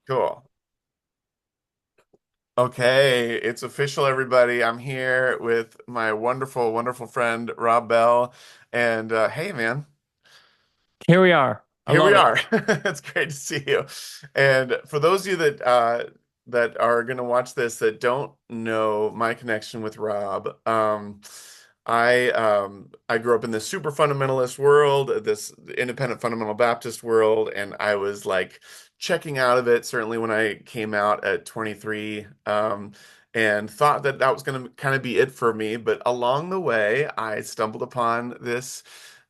Cool. Okay, it's official, everybody. I'm here with my wonderful, wonderful friend Rob Bell. And hey, man, Here we are. I here we love it. are. It's great to see you. And for those of you that are going to watch this that don't know my connection with Rob, I grew up in this super fundamentalist world, this independent fundamental Baptist world, and I was like checking out of it certainly when I came out at 23, and thought that that was going to kind of be it for me. But along the way, I stumbled upon this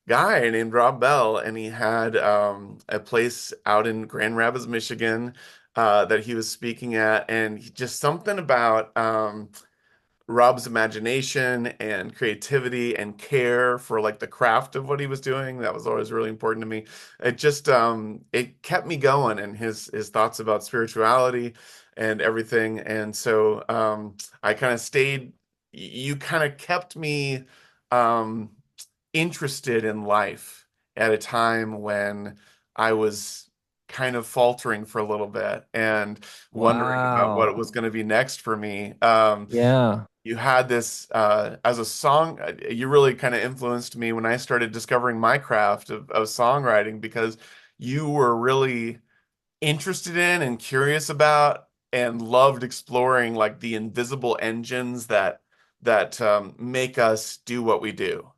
guy named Rob Bell, and he had a place out in Grand Rapids, Michigan, that he was speaking at, and just something about Rob's imagination and creativity and care for like the craft of what he was doing. That was always really important to me. It just it kept me going, and his thoughts about spirituality and everything. And so I kind of stayed. You kind of kept me um, interested in life at a time when I was kind of faltering for a little bit and wondering about what Wow. was going to be next for me. Yeah. You had this as a song, you really kind of influenced me when I started discovering my craft of songwriting because you were really interested in and curious about and loved exploring like the invisible engines that make us do what we do.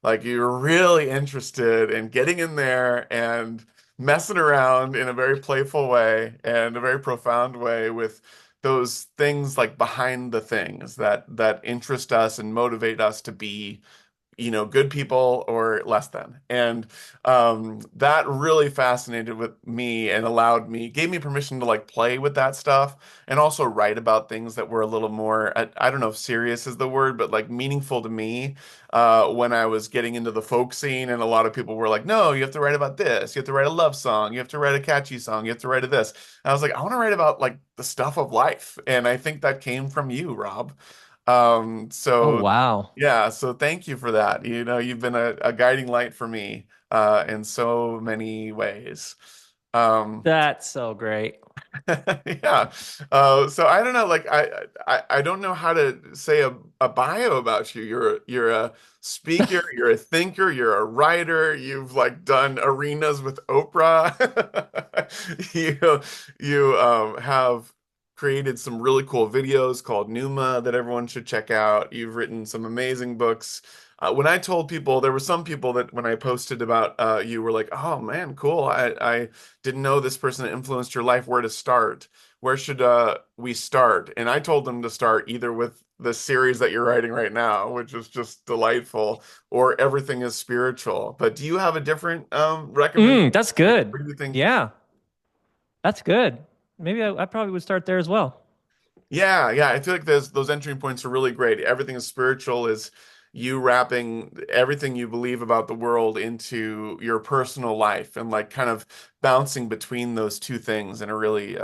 Like you're really interested in getting in there and messing around in a very playful way and a very profound way with those things like behind the things that interest us and motivate us to be good people or less than. And that really fascinated with me and gave me permission to like play with that stuff and also write about things that were a little more, I don't know if serious is the word, but like meaningful to me when I was getting into the folk scene. And a lot of people were like, no, you have to write about this. You have to write a love song. You have to write a catchy song. You have to write a this. And I was like, I want to write about like the stuff of life. And I think that came from you, Rob. Oh, So wow. yeah, so thank you for that. You've been a guiding light for me in so many ways. Um, That's so great. yeah. So I don't know, like I don't know how to say a bio about you. You're a speaker, you're a thinker, you're a writer, you've like done arenas with Oprah. You have created some really cool videos called Numa that everyone should check out. You've written some amazing books. When I told people, there were some people that when I posted about you were like, "Oh man, cool. I didn't know this person influenced your life. Where to start? Where should we start?" And I told them to start either with the series that you're writing right now, which is just delightful, or Everything is Spiritual. But do you have a different recommendation? That's Like, good. where do you think? Yeah, that's good. Maybe I probably would start there as well. Yeah, yeah. I feel like those entry points are really great. Everything is spiritual is you wrapping everything you believe about the world into your personal life and like kind of bouncing between those two things in a really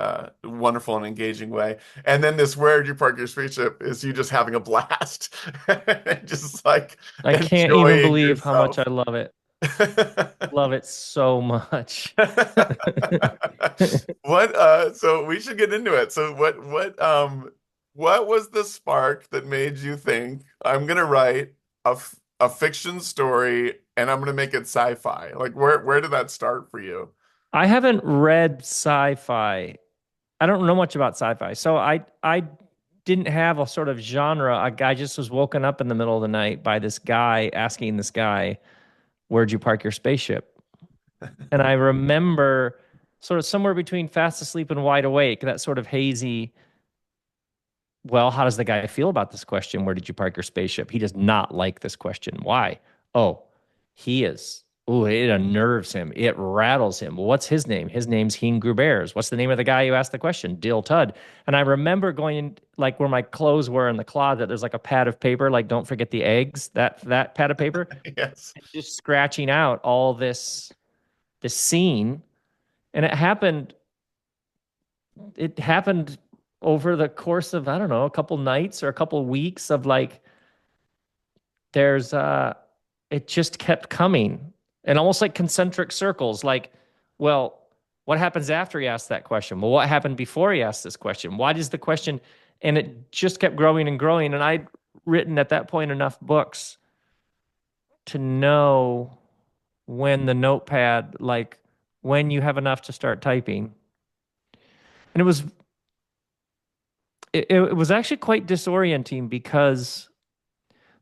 wonderful and engaging way. And then this Where'd You Park Your Spaceship is you just having a blast, just like I can't even enjoying believe how much I yourself. love it. Love it so much. So we should get into it. So what was the spark that made you think I'm gonna write a fiction story and I'm gonna make it sci-fi? Like where did that start for you? I haven't read sci-fi. I don't know much about sci-fi. So I didn't have a sort of genre. I just was woken up in the middle of the night by this guy asking this guy, "Where'd you park your spaceship?" And I remember sort of somewhere between fast asleep and wide awake, that sort of hazy, well, how does the guy feel about this question? Where did you park your spaceship? He does not like this question. Why? Oh, he is. Oh, it unnerves him. It rattles him. What's his name? His name's Heen Grubers. What's the name of the guy who asked the question? Dill Tud. And I remember going in, like where my clothes were in the closet. There's like a pad of paper, like don't forget the eggs. That pad of paper, Yes. and just scratching out all this scene. And it happened over the course of, I don't know, a couple nights or a couple weeks of like there's it just kept coming and almost like concentric circles. Like, well, What happens after he asked that question? Well, what happened before he asked this question? Why does the question, and it just kept growing and growing. And I'd written at that point enough books to know when the notepad, like when you have enough to start typing. And it was actually quite disorienting because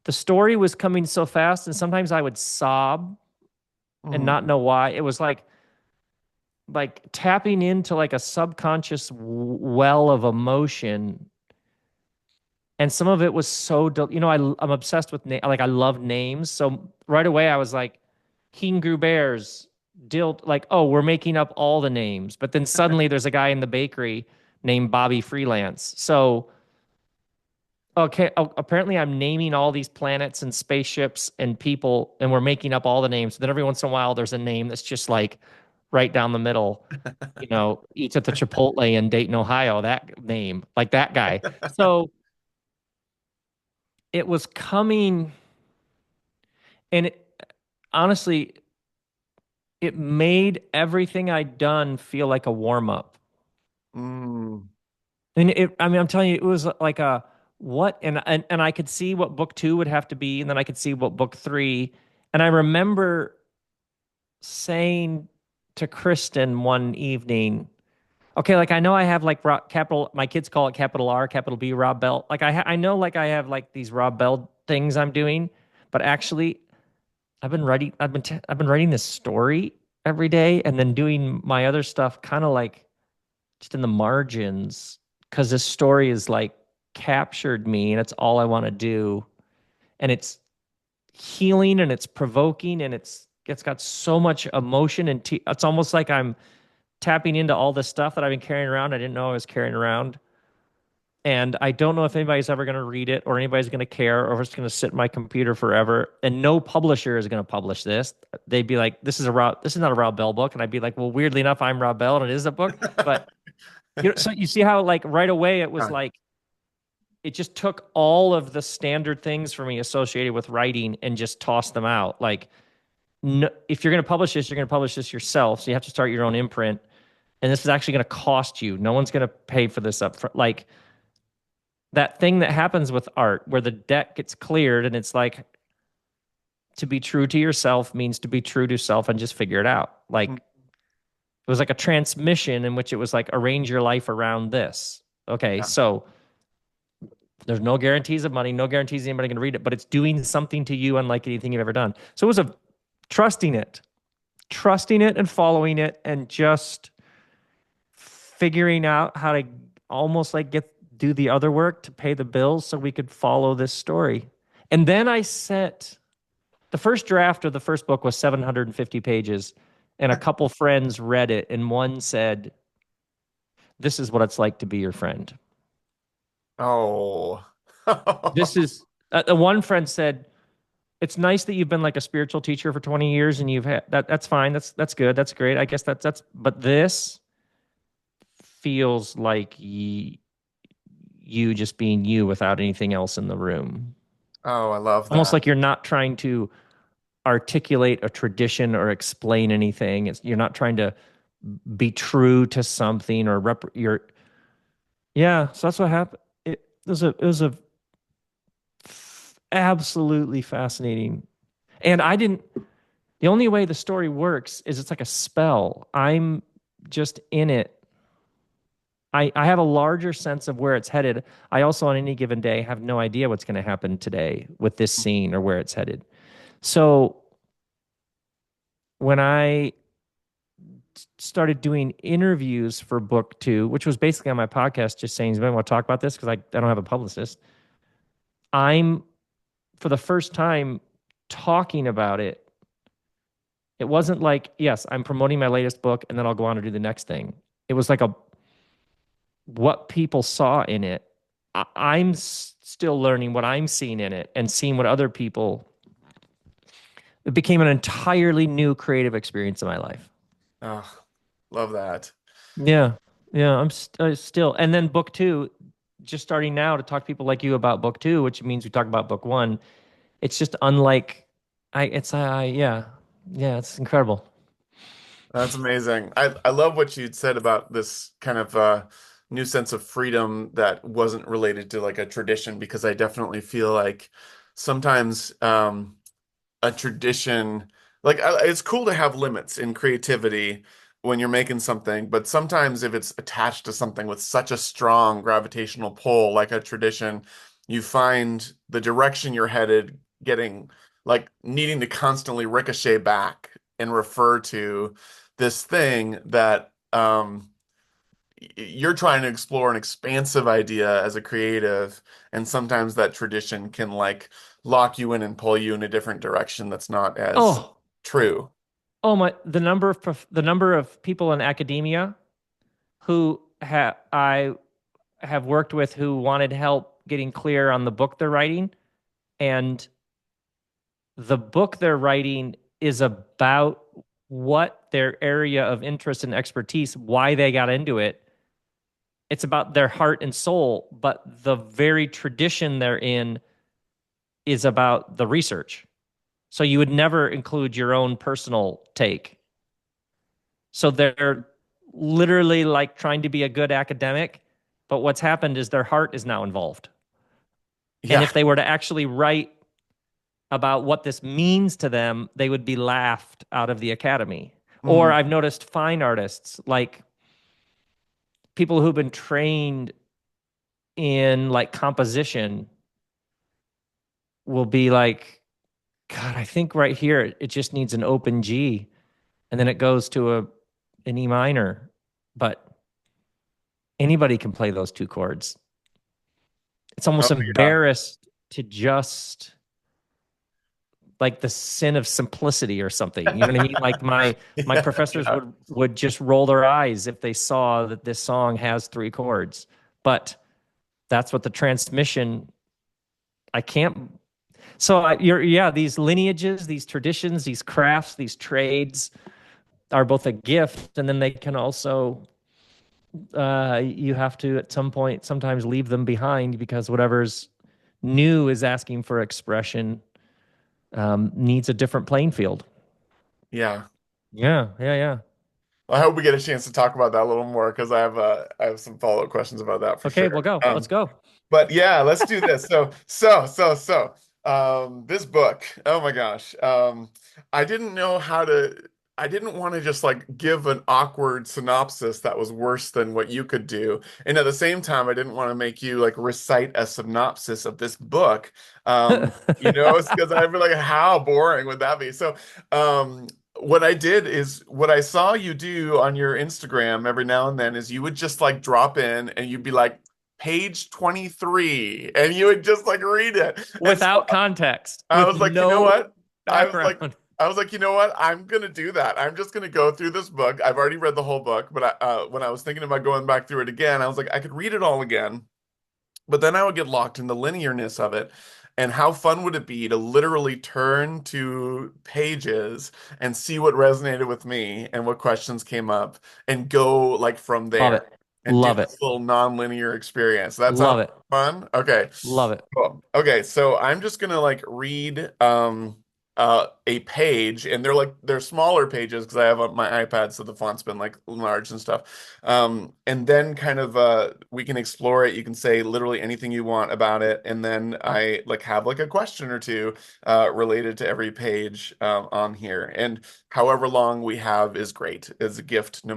the story was coming so fast, and sometimes I would sob and not Mm. know why. It was like tapping into like a subconscious well of emotion, and some of it was so I'm obsessed with like I love names, so right away I was like King Gruber's Dill, like, oh, we're making up all the names, but then suddenly there's a guy in the bakery named Bobby Freelance. So okay, apparently I'm naming all these planets and spaceships and people, and we're making up all the names. Then every once in a while, there's a name that's just like right down the middle. Eats at the Chipotle in Dayton, Ohio. That name, like that guy. So it was coming, and honestly, it made everything I'd done feel like a warm up. Mm. And I mean, I'm telling you, it was like a what, and I could see what book two would have to be, and then I could see what book three. And I remember saying to Kristen one evening, okay, like I know I have like capital, my kids call it capital R, capital B, Rob Bell. Like I know like I have like these Rob Bell things I'm doing, but actually I've been writing this story every day and then doing my other stuff kind of like just in the margins because this story is like captured me and it's all I want to do. And it's healing and it's provoking and it's got so much emotion and it's almost like I'm tapping into all the stuff that I've been carrying around I didn't know I was carrying around. And I don't know if anybody's ever going to read it or anybody's going to care or if it's going to sit in my computer forever. And no publisher is going to publish this. They'd be like, this is not a Rob Bell book." And I'd be like, "Well, weirdly enough, I'm Rob Bell and it is a book." But so you see how like right away it was Ah, like it just took all of the standard things for me associated with writing and just tossed them out. Like, no, if you're going to publish this, you're going to publish this yourself. So you have to start your own imprint. And this is actually going to cost you. No one's going to pay for this up front. Like that thing that happens with art where the deck gets cleared and it's like to be true to yourself means to be true to self and just figure it out. mm, Like it was like a transmission in which it was like arrange your life around this. Okay, yeah. so there's no guarantees of money, no guarantees anybody can read it, but it's doing something to you unlike anything you've ever done. So it was a trusting it, trusting it and following it and just figuring out how to almost like get do the other work to pay the bills so we could follow this story. And then I sent the first draft of the first book was 750 pages and a couple friends read it and one said, "This is what it's like to be your friend." Oh. This is one friend said, "It's nice that you've been like a spiritual teacher for 20 years and you've had that's fine. That's good. That's great. I guess that's but this feels like you just being you without anything else in the room. Oh, I love Almost that. like you're not trying to articulate a tradition or explain anything. You're not trying to be true to something or you're yeah, so that's what happened. It was a absolutely fascinating. And I didn't the only way the story works is it's like a spell. I'm just in it. I have a larger sense of where it's headed. I also, on any given day, have no idea what's going to happen today with this scene or where it's headed. So when I started doing interviews for book two, which was basically on my podcast, just saying, "I want to talk about this because I don't have a publicist." I'm, for the first time, talking about it. It wasn't like, yes, I'm promoting my latest book and then I'll go on to do the next thing. It was like a what people saw in it. I'm still learning what I'm seeing in it and seeing what other people. It became an entirely new creative experience in my life. Oh, love that. Yeah, yeah, still. And then book two, just starting now to talk to people like you about book two, which means we talk about book one. It's just unlike. Yeah, yeah, it's incredible. That's amazing. I love what you said about this kind of new sense of freedom that wasn't related to like a tradition, because I definitely feel like sometimes a tradition, like it's cool to have limits in creativity when you're making something, but sometimes if it's attached to something with such a strong gravitational pull, like a tradition, you find the direction you're headed getting like needing to constantly ricochet back and refer to this thing that you're trying to explore an expansive idea as a creative, and sometimes that tradition can like lock you in and pull you in a different direction that's not as Oh, true. oh my! The number of people in academia who I have worked with who wanted help getting clear on the book they're writing, and the book they're writing is about what their area of interest and expertise, why they got into it. It's about their heart and soul, but the very tradition they're in is about the research. So you would never include your own personal take. So they're literally like trying to be a good academic, but what's happened is their heart is now involved. And Yeah. if they were to actually write about what this means to them, they would be laughed out of the academy. Or Mm. I've noticed fine artists, like people who've been trained in like composition, will be like, God, I think right here it just needs an open G, and then it goes to an E minor. But anybody can play those two chords. It's Oh almost yeah. embarrassed to just like the sin of simplicity or something. You know what I mean? Like my Yeah, professors yeah. would just roll their eyes if they saw that this song has three chords. But that's what the transmission. I can't. So you're yeah. These lineages, these traditions, these crafts, these trades are both a gift, and then they can also you have to at some point sometimes leave them behind because whatever's new is asking for expression, needs a different playing field. Yeah. Yeah, yeah, yeah. I hope we get a chance to talk about that a little more, because I have some follow-up questions about that for Okay, sure. we'll go. Let's go. But yeah, let's do this. This book, oh my gosh. I didn't know how to, I didn't want to just like give an awkward synopsis that was worse than what you could do. And at the same time, I didn't want to make you like recite a synopsis of this book. It's because I'd be like, how boring would that be? Um, what I did is what I saw you do on your Instagram every now and then is you would just like drop in and you'd be like, page 23, and you would just like read it. And so Without context, I with was like, you know no what? I was like, background. I was like, you know what? I'm gonna do that. I'm just gonna go through this book. I've already read the whole book, but when I was thinking about going back through it again, I was like, I could read it all again, but then I would get locked in the linearness of it. And how fun would it be to literally turn to pages and see what resonated with me and what questions came up and go like from Love there it. and do Love it. this little non-linear experience. That sounds Love it. fun. Okay. Love it. Cool. Okay, so I'm just gonna like read a page, and they're smaller pages because I have on my iPad, so the font's been like large and stuff. And then kind of we can explore it. You can say literally anything you want about it, and then I like have like a question or two related to every page on here. And however long we have is great. It's a gift, Good. no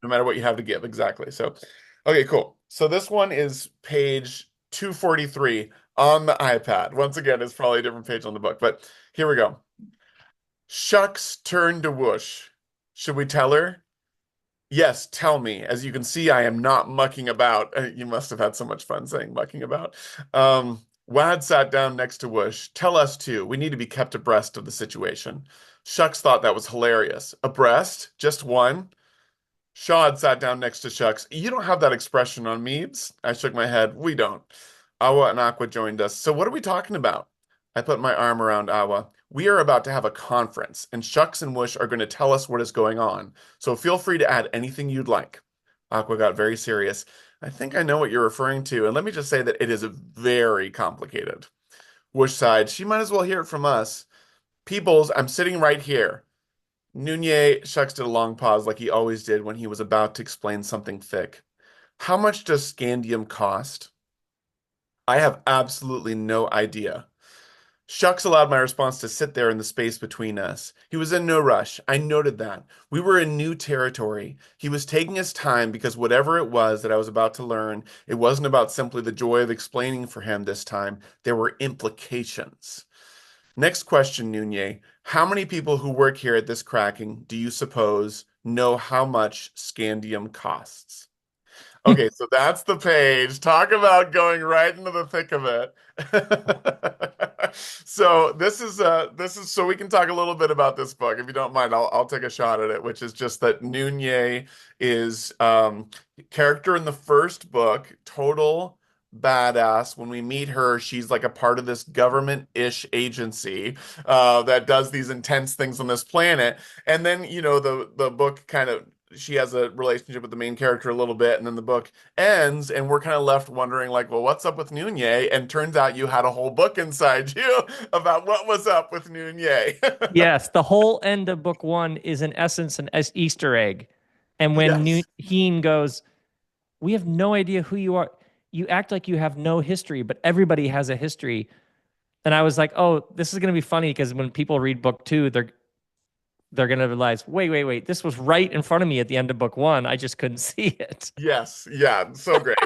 matter what you have to give. Exactly. So, okay, cool. So this one is page 243 on the iPad. Once again, it's probably a different page on the book, but here we go. Shucks turned to whoosh. Should we tell her? Yes, tell me. As you can see, I am not mucking about. You must have had so much fun saying mucking about. Wad sat down next to Whoosh. Tell us too. We need to be kept abreast of the situation. Shucks thought that was hilarious. Abreast? Just one? Shad sat down next to Shucks. You don't have that expression on Meebs. I shook my head. We don't. Awa and Aqua joined us. So what are we talking about? I put my arm around Awa. We are about to have a conference, and Shucks and Whoosh are going to tell us what is going on. So feel free to add anything you'd like. Aqua got very serious. I think I know what you're referring to, and let me just say that it is very complicated. Whoosh sighed. She might as well hear it from us. Peoples, I'm sitting right here. Nunez shucks did a long pause like he always did when he was about to explain something thick. How much does scandium cost? I have absolutely no idea. Shucks allowed my response to sit there in the space between us. He was in no rush. I noted that. We were in new territory. He was taking his time because whatever it was that I was about to learn, it wasn't about simply the joy of explaining for him this time. There were implications. Next question, Nunez. How many people who work here at this cracking do you suppose know how much scandium costs? Okay, so that's the page. Talk about going right into the thick of it. So this is so we can talk a little bit about this book. If you don't mind, I'll take a shot at it, which is just that Nunez is character in the first book, total badass. When we meet her, she's like a part of this government-ish agency that does these intense things on this planet. And then, the book kind of she has a relationship with the main character a little bit, and then the book ends, and we're kind of left wondering, like, well, what's up with Nunez? And turns out you had a whole book inside you about what was up with Nunez. Yes, the whole end of book one is in essence an Easter egg. And when Yes. Heen goes, we have no idea who you are. You act like you have no history, but everybody has a history. And I was like, oh, this is going to be funny because when people read book two, they're going to realize, wait, wait, wait, this was right in front of me at the end of book one. I just couldn't see it. Yes, yeah, so great.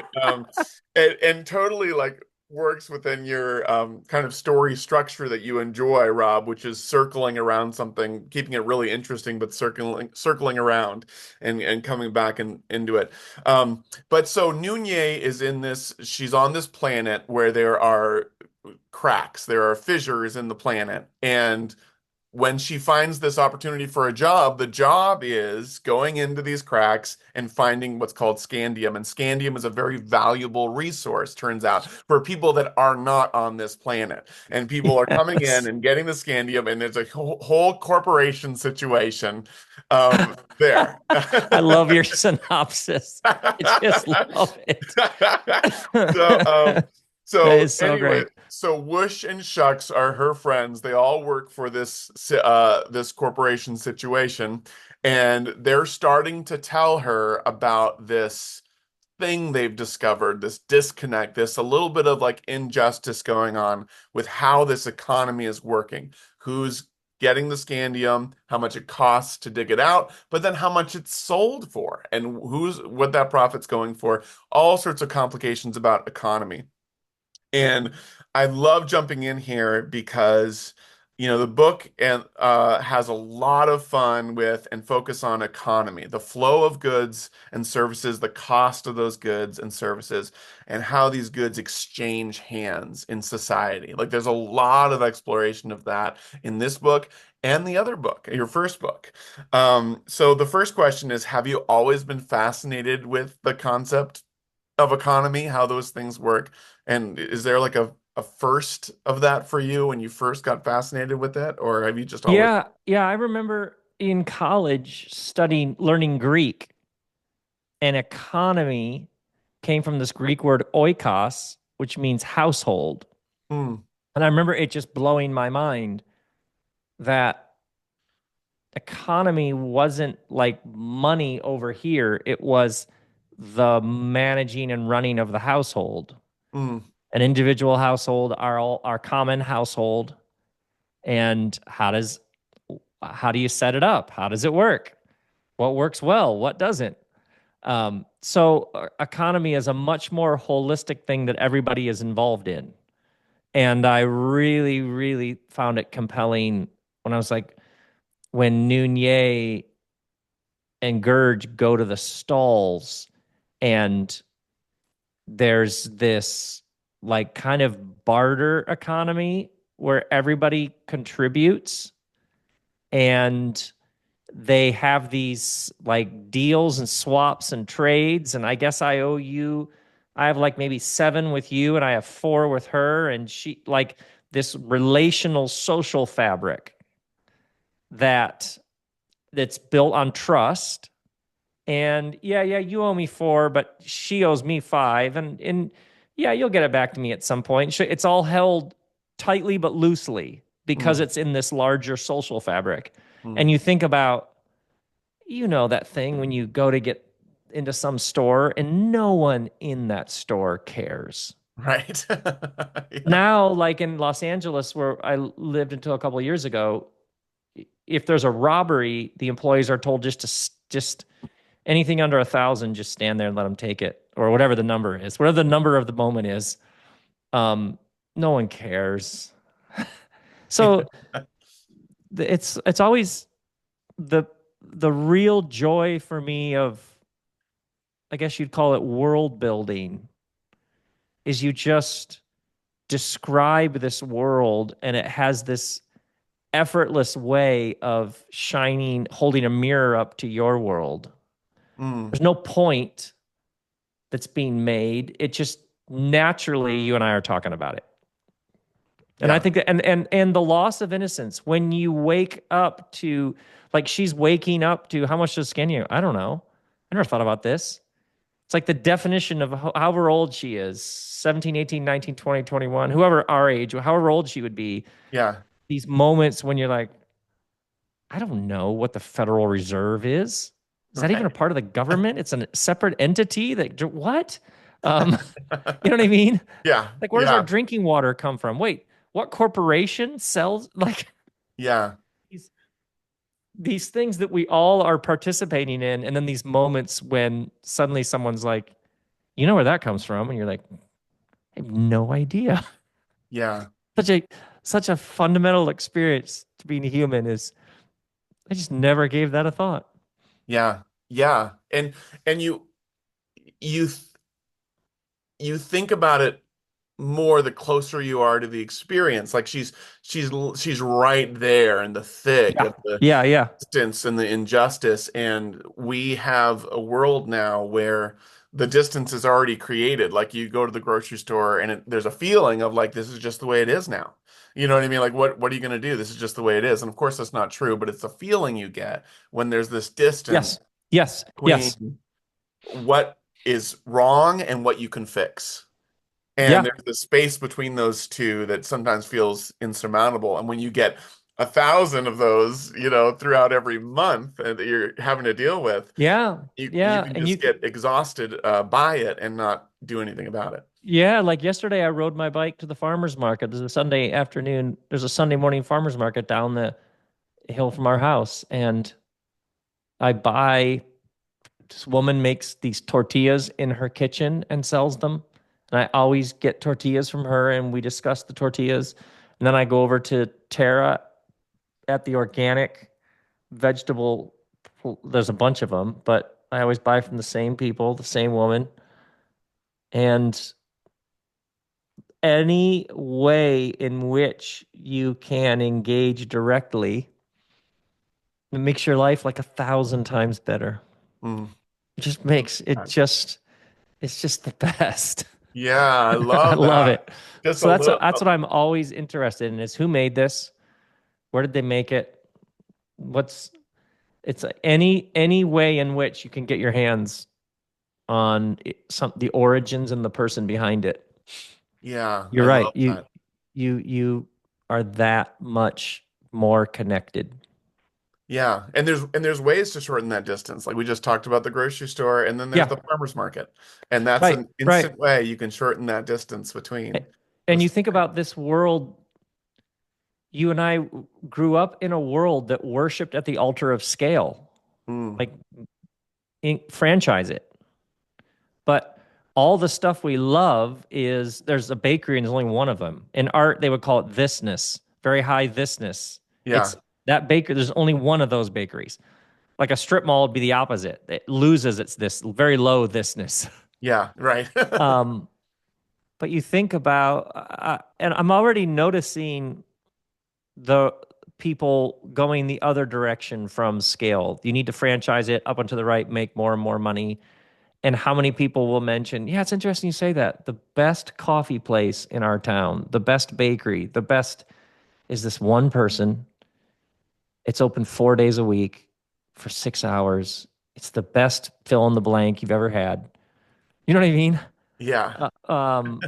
And totally like works within your kind of story structure that you enjoy, Rob, which is circling around something, keeping it really interesting, but circling around and coming back into it. But so Nunez is in this, she's on this planet where there are cracks, there are fissures in the planet, and when she finds this opportunity for a job, the job is going into these cracks and finding what's called scandium. And scandium is a very valuable resource, turns out, for people that are not on this planet. And people are coming in Yes. and getting the scandium, and there's a whole corporation situation there. I love your synopsis. I just love it. So, That so is so anyway, great. so Whoosh and Shucks are her friends. They all work for this corporation situation, and they're starting to tell her about this thing they've discovered, this disconnect, this a little bit of like injustice going on with how this economy is working. Who's getting the scandium, how much it costs to dig it out, but then how much it's sold for, and who's what that profit's going for. All sorts of complications about economy. And I love jumping in here because, the book and has a lot of fun with and focus on economy, the flow of goods and services, the cost of those goods and services, and how these goods exchange hands in society. Like there's a lot of exploration of that in this book and the other book, your first book. So the first question is, have you always been fascinated with the concept of economy, how those things work? And is there like a first of that for you when you first got fascinated with it, or have you just always? Yeah, yeah. I remember in college learning Greek, and economy came from this Greek word oikos, which means household. Hmm, And I remember it just blowing my mind that economy wasn't like money over here, it was the managing and running of the household. hmm, An individual household, our common household, and how do you set it up? How does it work? What works well? What doesn't? So economy is a much more holistic thing that everybody is involved in. And I really, really found it compelling when I was like, when Nunez and Gurge go to the stalls and there's this like kind of barter economy where everybody contributes and they have these like deals and swaps and trades. And I guess I have like maybe seven with you and I have four with her. And she like this relational social fabric that that's built on trust. And yeah, yeah, you owe me four, but she owes me five. And yeah, you'll get it back to me at some point. It's all held tightly but loosely because hmm, it's in this larger social fabric. And Mm. you think about, that thing when you go to get into some store and no one in that store cares. Right. Yeah. Now, like in Los Angeles, where I lived until a couple of years ago, if there's a robbery, the employees are told just anything under 1,000, just stand there and let them take it, or whatever the number is, whatever the number of the moment is. Um, no one cares. So it's always the the real joy for me of, I guess you'd call it world building, is you just describe this world and it has this effortless way of shining, holding a mirror up to your world. Mm. There's no point that's being made. It just naturally, you and I are talking about it. And I Yeah. think that, and the loss of innocence when you wake up to, like, she's waking up to, how much does Skandium? I don't know. I never thought about this. It's like the definition of however old she is, 17, 18, 19, 20, 21, whoever our age, however old she would be. Yeah. These moments when you're like, I don't know what the Federal Reserve is. Is that even a Right. part of the government? It's a separate entity that, what? Um, you know what I mean? Yeah. Like, where does our Yeah. drinking water come from? Wait, what corporation sells, like, Yeah. these these things that we all are participating in, and then these moments when suddenly someone's like, you know where that comes from, and you're like, I have no idea. Yeah. Such a such a fundamental experience to being human is, I just never gave that a thought. Yeah. Yeah. And you you think about it more the closer you are to the experience. Like she's right there in the thick Yeah. of the Yeah, yeah. distance and the injustice, and we have a world now where the distance is already created. Like you go to the grocery store and there's a feeling of like this is just the way it is now. You know what I mean? Like what are you going to do? This is just the way it is. And of course that's not true, but it's a feeling you get when there's this distance Yes. Yes. Yes. between what is wrong and what you can fix. And Yeah. there's this space between those two that sometimes feels insurmountable. And when you get 1,000 of those, throughout every month that you're having to deal with, Yeah. you Yeah. can And just get exhausted by it and not do anything about it. yeah, like yesterday I rode my bike to the farmer's market. There's a Sunday afternoon, there's a Sunday morning farmer's market down the hill from our house. And I buy, this woman makes these tortillas in her kitchen and sells them. And I always get tortillas from her and we discuss the tortillas. And then I go over to Tara at the organic vegetable. There's a bunch of them, but I always buy from the same people, the same woman. And any way in which you can engage directly, it makes your life like 1,000 times better. Mm. It just makes it just, it's just the best. Yeah, I I love love that. it. Just So a that's what little. I'm always interested in, is who made this? Where did they make it? What's It's any way in which you can get your hands on the origins and the person behind it. Yeah, You're I right. love that. You are that much more connected. Yeah, and there's ways to shorten that distance. Like we just talked about the grocery store, and then there's Yeah. the farmer's market. And that's Right. an Right. instant way you can shorten that distance between And you those. think about this world, you and I grew up in a world that worshiped at the altar of scale, Mm, like, franchise it. But all the stuff we love is, there's a bakery and there's only one of them. In art, they would call it thisness, very high thisness. yeah, It's that bakery, there's only one of those bakeries. Like a strip mall would be the opposite. It loses its this very low thisness. yeah, right. Um, but you think about, and I'm already noticing the people going the other direction from scale. You need to franchise it up and to the right, make more and more money. And how many people will mention, yeah, it's interesting you say that. The best coffee place in our town, the best bakery, the best is this one person. It's open 4 days a week for 6 hours. It's the best fill in the blank you've ever had. You know what I mean? Yeah. Uh, um,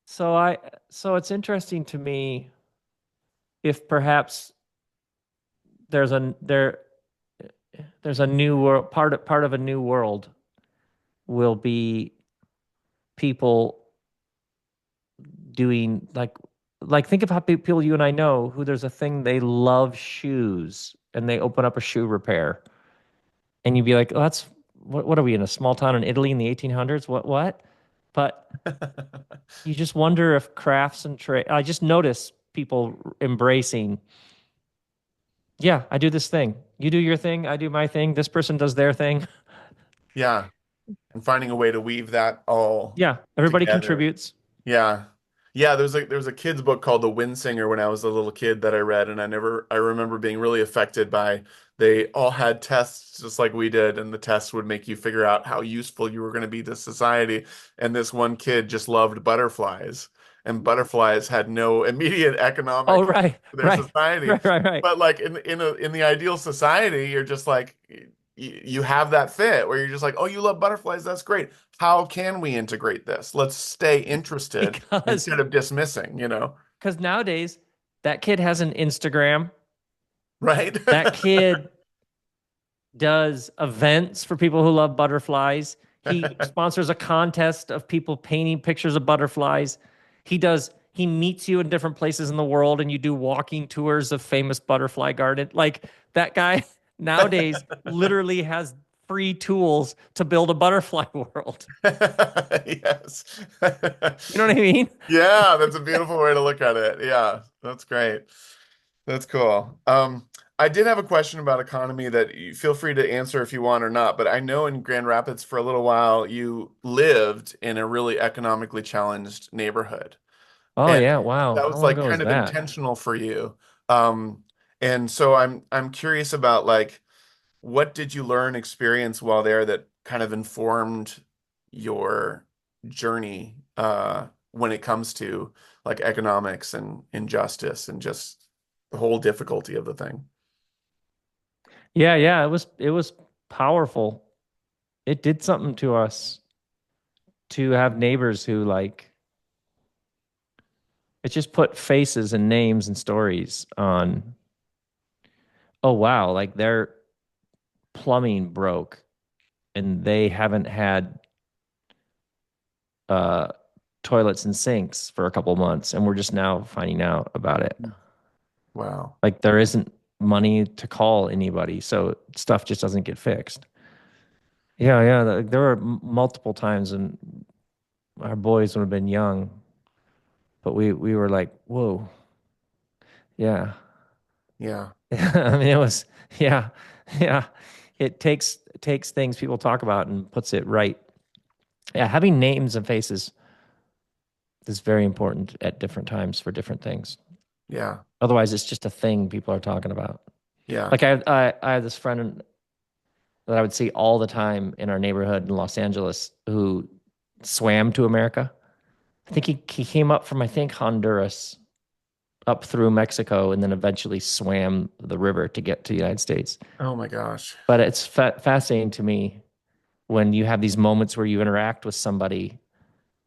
so I, so it's interesting to me if perhaps there there's a new world. Part of a new world will be people doing like think of how people you and I know who there's a thing they love shoes and they open up a shoe repair and you'd be like, oh, that's what are we in a small town in Italy in the 1800s? What? But you just wonder if crafts and trade. I just notice people embracing. Yeah, I do this thing. You do your thing. I do my thing. This person does their thing. Yeah, and finding a way to weave that all Yeah, everybody together. contributes. Yeah. Yeah, there was a kid's book called The Wind Singer when I was a little kid that I read, and I remember being really affected by they all had tests just like we did, and the tests would make you figure out how useful you were going to be to society. And this one kid just loved butterflies, and butterflies had no immediate Oh, economic right, to their right, society. right. But like in the ideal society, you're just like you have that fit where you're just like, oh, you love butterflies, that's great. How can we integrate this? Let's stay interested Because instead of dismissing, you know? because nowadays that kid has an Instagram. Right? That kid does events for people who love butterflies. He sponsors a contest of people painting pictures of butterflies. He meets you in different places in the world and you do walking tours of famous butterfly garden. Like that guy nowadays literally has free tools to build a butterfly world. Yes. You know what I mean? Yeah, that's a beautiful way to look at it. Yeah, that's great. That's cool. I did have a question about economy that you feel free to answer if you want or not, but I know in Grand Rapids for a little while you lived in a really economically challenged neighborhood. Oh And yeah, wow. that How was long like ago was kind of that? intentional for you. Um, and so I'm curious about like what did you learn, experience while there that kind of informed your journey when it comes to like economics and injustice and just the whole difficulty of the thing. Yeah, it was powerful. It did something to us to have neighbors who like it just put faces and names and stories on, oh wow, like their plumbing broke and they haven't had uh toilets and sinks for a couple months and we're just now finding out about it. Wow. Like there isn't money to call anybody, so stuff just doesn't get fixed. Yeah, there were multiple times when our boys would have been young, but we were like, whoa, yeah. Yeah. I mean, it was, yeah, yeah. It takes things people talk about and puts it right. Yeah, having names and faces is very important at different times for different things. Yeah. Otherwise, it's just a thing people are talking about. Yeah. Like I have this friend that I would see all the time in our neighborhood in Los Angeles who swam to America. I think he came up from I think Honduras up through Mexico and then eventually swam the river to get to the United States. Oh my gosh. But it's fascinating to me when you have these moments where you interact with somebody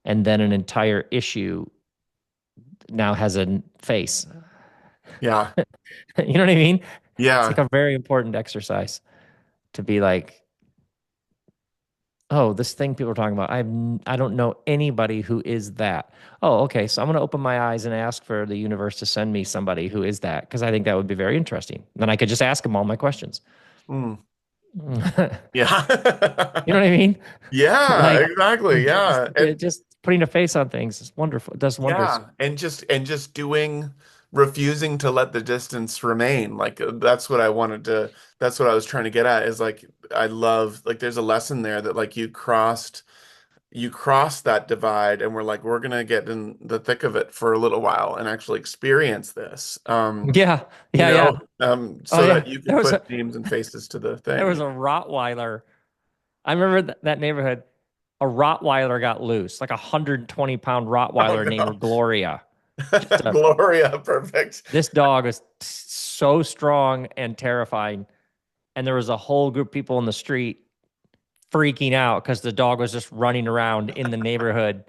and then an entire issue now has a face. Yeah. You know what I mean? It's like Yeah. a very important exercise to be like, oh, this thing people are talking about. I don't know anybody who is that. Oh, okay. So I'm going to open my eyes and ask for the universe to send me somebody who is that because I think that would be very interesting. Then I could just ask them all my questions. Mm. You Yeah. know what I mean? Yeah, Like exactly. Yeah. just putting a face on things is wonderful. It does wonders. Yeah, and just doing refusing to let the distance remain. Like that's what I wanted to that's what I was trying to get at is like I love like there's a lesson there that like you crossed that divide and we're like we're gonna get in the thick of it for a little while and actually experience this. Yeah, yeah. Oh So yeah. that you could put names and faces to the There thing. was a Rottweiler. I remember that neighborhood. A Rottweiler got loose, like a 120-pound Oh Rottweiler no. named Gloria. Just Gloria, perfect. this dog was so strong and terrifying. And there was a whole group of people in the street freaking out because the dog was just running around in the neighborhood.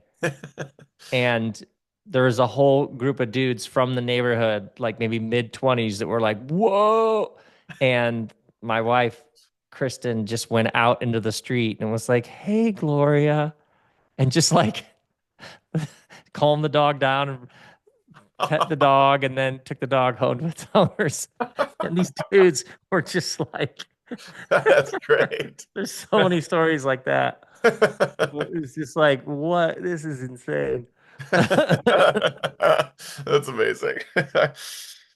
And there was a whole group of dudes from the neighborhood, like maybe mid 20s, that were like, whoa. And my wife, Kristen, just went out into the street and was like, "Hey, Gloria," and just like calmed the dog down and pet the dog, and then took the dog home to its owners. And these dudes were just like, That's great. there's so many stories like that. It's just like, what? This is insane. That's amazing.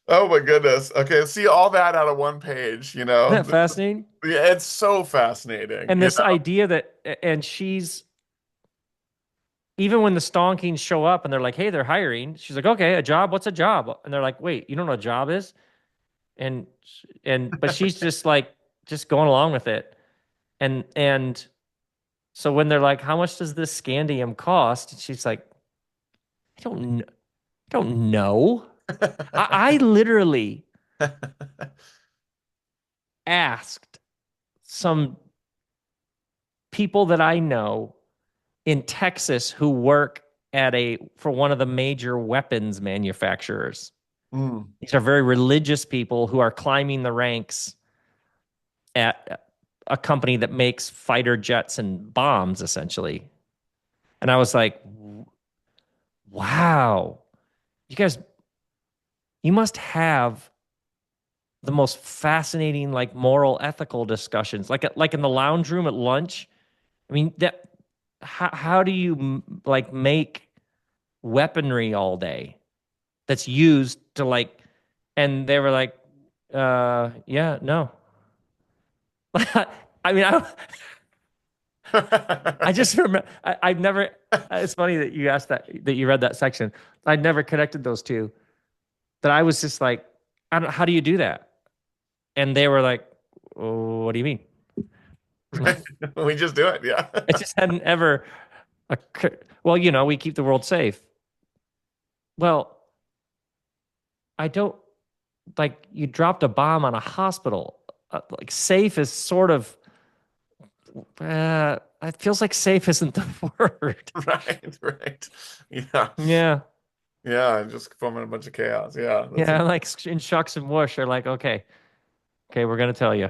Oh my goodness. Okay, see all that out of one page, you Isn't know. that fascinating? Yeah, it's so fascinating, And you this idea that, and she's, even when the Stonkings show up and they're like, hey, they're hiring, she's like, okay, a job, what's a job? And they're like, wait, you don't know what a job is? And, but she's just like, just going along with it. And so when they're like, how much does this Skandium cost? And she's like, I don't know. I literally asked some people that I know in Texas who work at for one of the major weapons manufacturers. Mm. These are very religious people who are climbing the ranks at a company that makes fighter jets and bombs, essentially. And I was like, wow, you guys, you must have the most fascinating, like moral, ethical discussions, like in the lounge room at lunch. I mean, that how do you like make weaponry all day that's used to like, and they were like, yeah, no. I mean, I just remember, I've never, it's funny that you asked that you read that section. I'd never connected those two. That I was just like, I don't, how do you do that? And they were like, oh, what do you mean? We just do it, yeah. It just hadn't ever occurred. Well, we keep the world safe. Well, I don't, like, you dropped a bomb on a hospital. Like, safe is sort of, it feels like safe isn't the word. Right, right. Yeah. Yeah. Yeah, just foaming a bunch of chaos. Yeah, that's Yeah. Like in shucks and whoosh are like, okay, okay, we're going to tell you.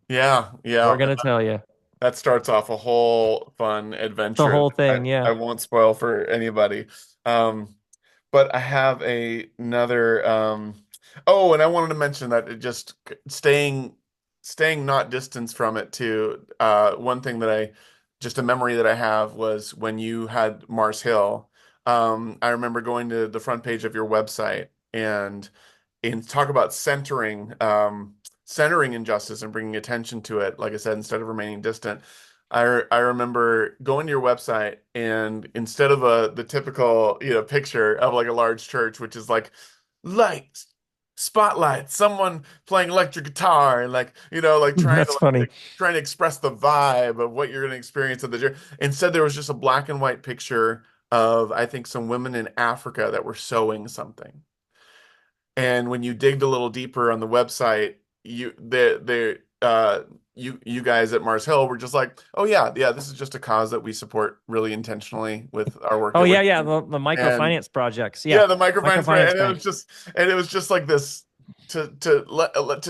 yeah, We're yeah. going to tell you That starts off a whole fun the adventure whole that thing. I Yeah. won't spoil for anybody. Um, but I have another oh, and I wanted to mention that it just staying not distance from it too. One thing that I just a memory that I have was when you had Mars Hill. I remember going to the front page of your website and talk about centering injustice and bringing attention to it, like I said, instead of remaining distant. I remember going to your website and instead of the typical, picture of like a large church, which is like lights, spotlight, someone playing electric guitar and like, like trying to That's funny. trying to express the vibe of what you're going to experience at the church. Instead, there was just a black and white picture of, I think, some women in Africa that were sewing something. And when you digged a little deeper on the website, you guys at Mars Hill were just like, oh yeah, yeah, this is just a cause that we support really intentionally with our work Oh, that we're yeah. Yeah. doing. The And microfinance projects. Yeah. yeah, the microfinance, Microfinance bank. and it was just like this to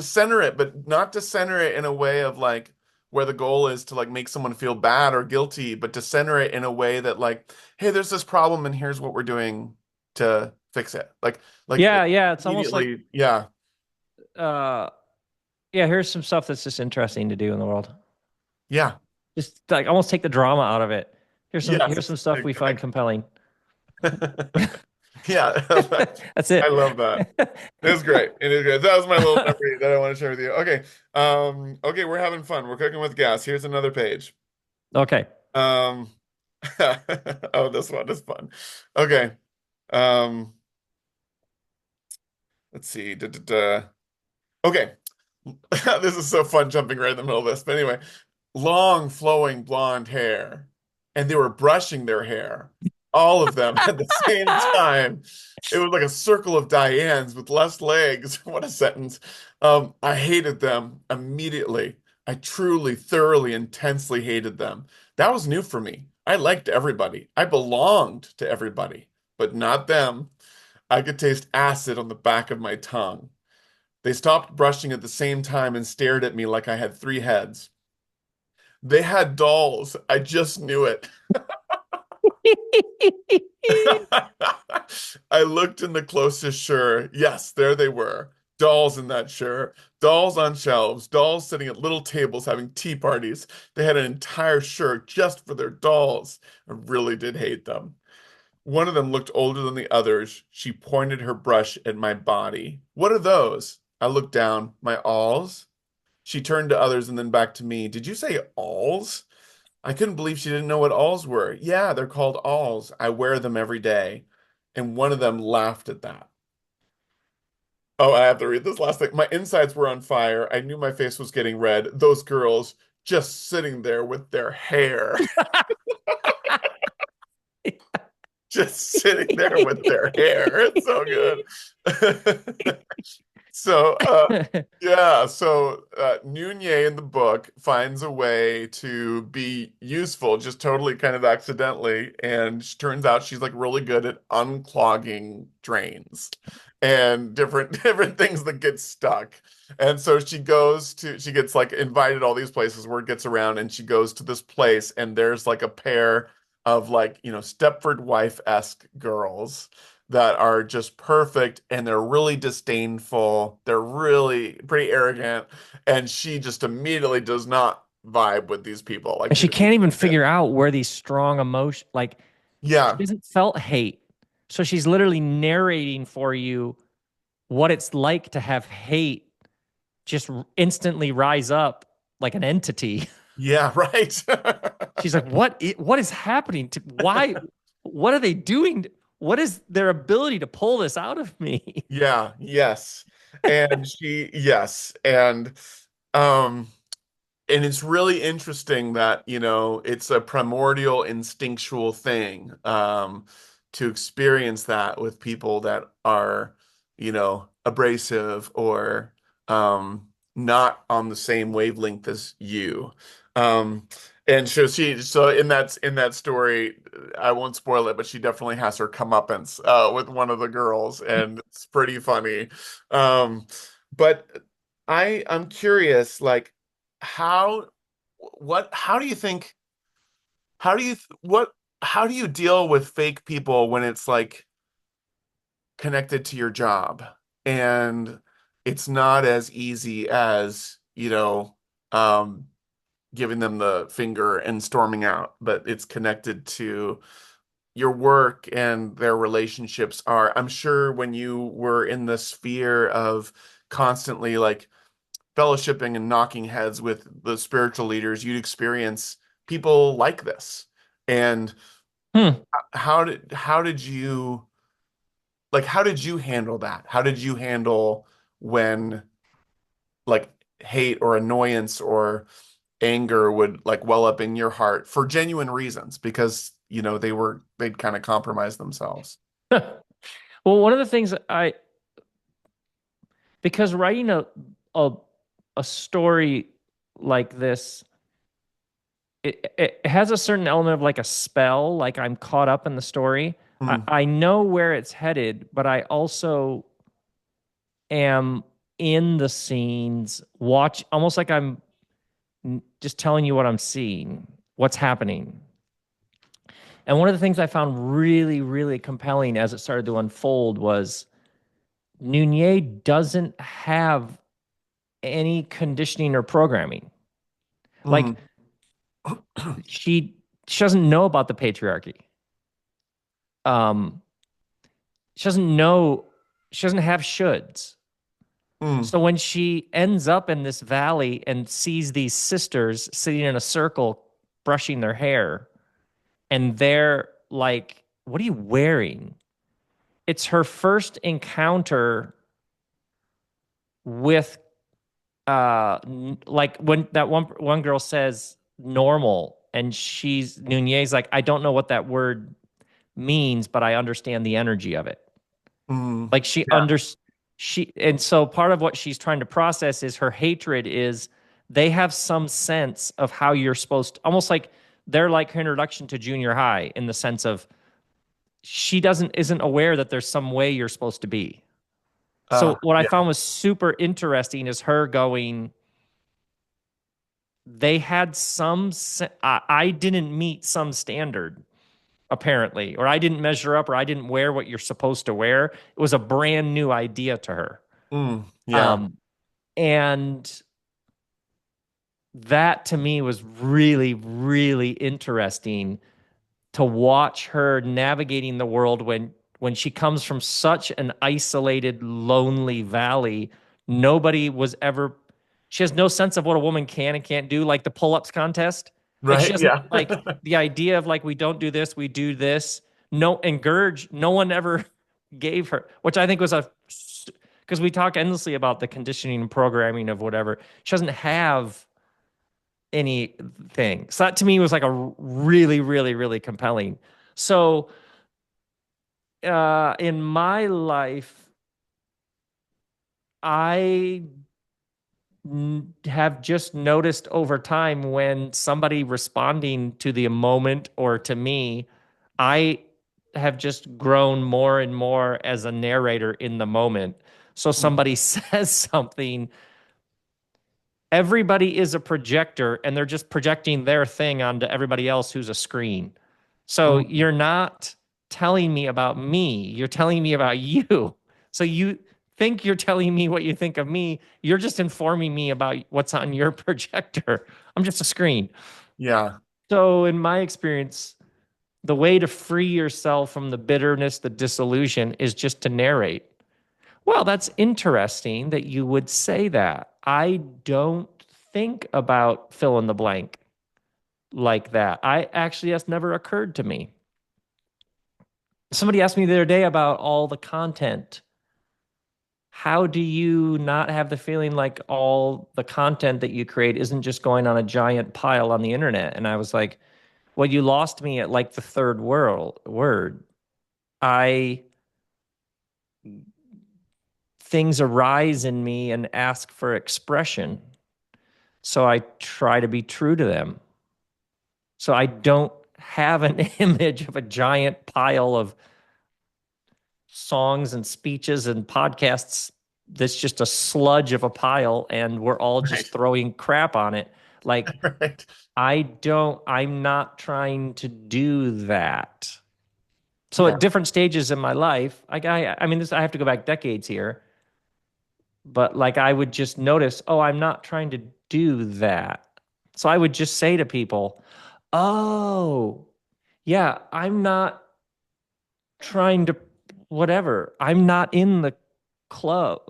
center it, but not to center it in a way of like where the goal is to like make someone feel bad or guilty, but to center it in a way that like, hey, there's this problem and here's what we're doing to fix it. Like Yeah. Yeah. It's almost like, immediately, yeah, uh, yeah, here's some stuff that's just interesting to do in the world. yeah, Just like almost take the drama out of it. Here's yes, some stuff we find exactly. compelling. Yeah, That's I it. love that. It is great. It is great. That was my little memory that I want to share with you. Okay. Okay, we're having fun. We're cooking with gas. Here's another page. Okay. Um, oh, this one is fun. Okay. Um, let's see. Okay. This is so fun jumping right in the middle of this. But anyway, long flowing blonde hair, and they were brushing their hair, all of them at the same time. It was like a circle of Dianes with less legs. What a sentence. I hated them immediately. I truly, thoroughly, intensely hated them. That was new for me. I liked everybody. I belonged to everybody, but not them. I could taste acid on the back of my tongue. They stopped brushing at the same time and stared at me like I had three heads. They had dolls. I just knew it. I looked in the closest sure. Yes, there they were. Dolls in that sure. Dolls on shelves. Dolls sitting at little tables having tea parties. They had an entire sure just for their dolls. I really did hate them. One of them looked older than the others. She pointed her brush at my body. What are those? I looked down. My alls? She turned to others and then back to me. Did you say alls? I couldn't believe she didn't know what alls were. Yeah, they're called alls. I wear them every day. And one of them laughed at that. Oh, I have to read this last thing. My insides were on fire. I knew my face was getting red. Those girls just sitting there with their hair, just sitting there with their hair. It's so good. So, yeah, so Nunez in the book finds a way to be useful, just totally kind of accidentally, and turns out she's like really good at unclogging drains and different different things that get stuck. And so she gets like invited all these places, word gets around, and she goes to this place, and there's like a pair of like, Stepford wife-esque girls that are just perfect and they're really disdainful. They're really pretty arrogant. And she just immediately does not vibe with these people. Like And she she doesn't can't even fit. figure out where these strong emotions, like she Yeah. hasn't felt hate. So she's literally narrating for you what it's like to have hate just instantly rise up like an entity. Yeah, right. She's like, what is happening to why what are they doing? What is their ability to pull this out of me? Yeah, yes. Yes. Um And it's really interesting that, it's a primordial instinctual thing, to experience that with people that are, abrasive or not on the same wavelength as you. Um, and so in that story, I won't spoil it, but she definitely has her comeuppance with one of the girls, and it's pretty funny. Um, but I'm curious, like how how do you think how do you th- what how do you deal with fake people when it's like connected to your job and it's not as easy as um giving them the finger and storming out, but it's connected to your work and their relationships are, I'm sure when you were in the sphere of constantly like fellowshipping and knocking heads with the spiritual leaders, you'd experience people like this. And Hmm. how did you handle that? How did you handle when like hate or annoyance or anger would like well up in your heart for genuine reasons because they'd kind of compromise themselves. Well, one of the things because writing a a story like this, it has a certain element of like a spell, like I'm caught up in the story. Mm, I know where it's headed, but I also am in the scenes, watch almost like I'm just telling you what I'm seeing, what's happening. And one of the things I found really, really compelling as it started to unfold was Nunez doesn't have any conditioning or programming. Like mm, she doesn't know about the patriarchy. Um, she doesn't know. She doesn't have shoulds. mm, So when she ends up in this valley and sees these sisters sitting in a circle brushing their hair, and they're like, "What are you wearing?" It's her first encounter with like when that one girl says normal, and she's Nunez like, I don't know what that word means, but I understand the energy of it. mm. Like she Yeah. under she and so part of what she's trying to process is her hatred is they have some sense of how you're supposed to, almost like they're like her introduction to junior high in the sense of she doesn't isn't aware that there's some way you're supposed to be. So what I Yeah. found was super interesting is her going, they had I didn't meet some standard apparently, or I didn't measure up, or I didn't wear what you're supposed to wear. It was a brand new idea to her. Yeah. Um, and that to me was really, really interesting to watch her navigating the world when she comes from such an isolated, lonely valley. Nobody was ever. She has no sense of what a woman can and can't do, like the pull-ups contest. Like she Right. doesn't Yeah. like the idea of like we don't do this, we do this. No, and Gurge, no one ever gave her, which I think was a because we talk endlessly about the conditioning and programming of whatever. She doesn't have anything. So that to me was like a really, really, really compelling. So in my life, I have just noticed over time when somebody responding to the moment or to me, I have just grown more and more as a narrator in the moment. So Mm, somebody says something, everybody is a projector and they're just projecting their thing onto everybody else who's a screen. So mm, you're not telling me about me, you're telling me about you. So you think you're telling me what you think of me, you're just informing me about what's on your projector. I'm just a screen. yeah. So in my experience, the way to free yourself from the bitterness, the disillusion is just to narrate. Well, that's interesting that you would say that. I don't think about fill in the blank like that. I actually, that's never occurred to me. Somebody asked me the other day about all the content. How do you not have the feeling like all the content that you create isn't just going on a giant pile on the internet? And I was like, well, you lost me at like the third world word. I Things arise in me and ask for expression. So I try to be true to them. So I don't have an image of a giant pile of songs and speeches and podcasts that's just a sludge of a pile and we're all Right. just throwing crap on it. Like, Right. I'm not trying to do that. So Yeah. at different stages in my life, I mean, I have to go back decades here, but like I would just notice, oh, I'm not trying to do that. So I would just say to people, oh, yeah, I'm not trying to, whatever. I'm not in the club.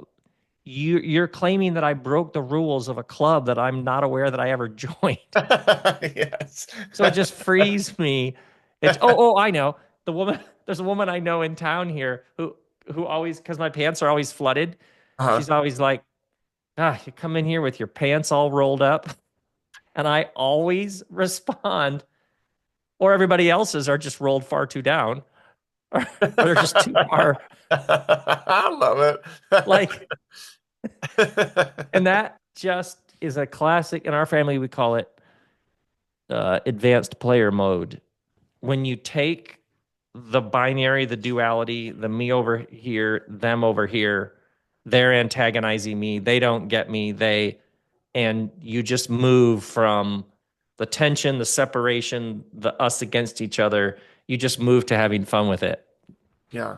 You're claiming that I broke the rules of a club that I'm not aware that I ever joined. Yes. So it just frees me. Oh, I know. The woman, there's a woman I know in town here who always, because my pants are always flooded. Uh-huh. She's always like, you come in here with your pants all rolled up. And I always respond, or everybody else's are just rolled far too down, or they're just too far. I love Like, it. and that just is a classic. In our family, we call it advanced player mode. When you take the binary, the duality, the me over here, them over here, they're antagonizing me, they don't get me, and you just move from the tension, the separation, the us against each other, you just move to having fun with it. Yeah.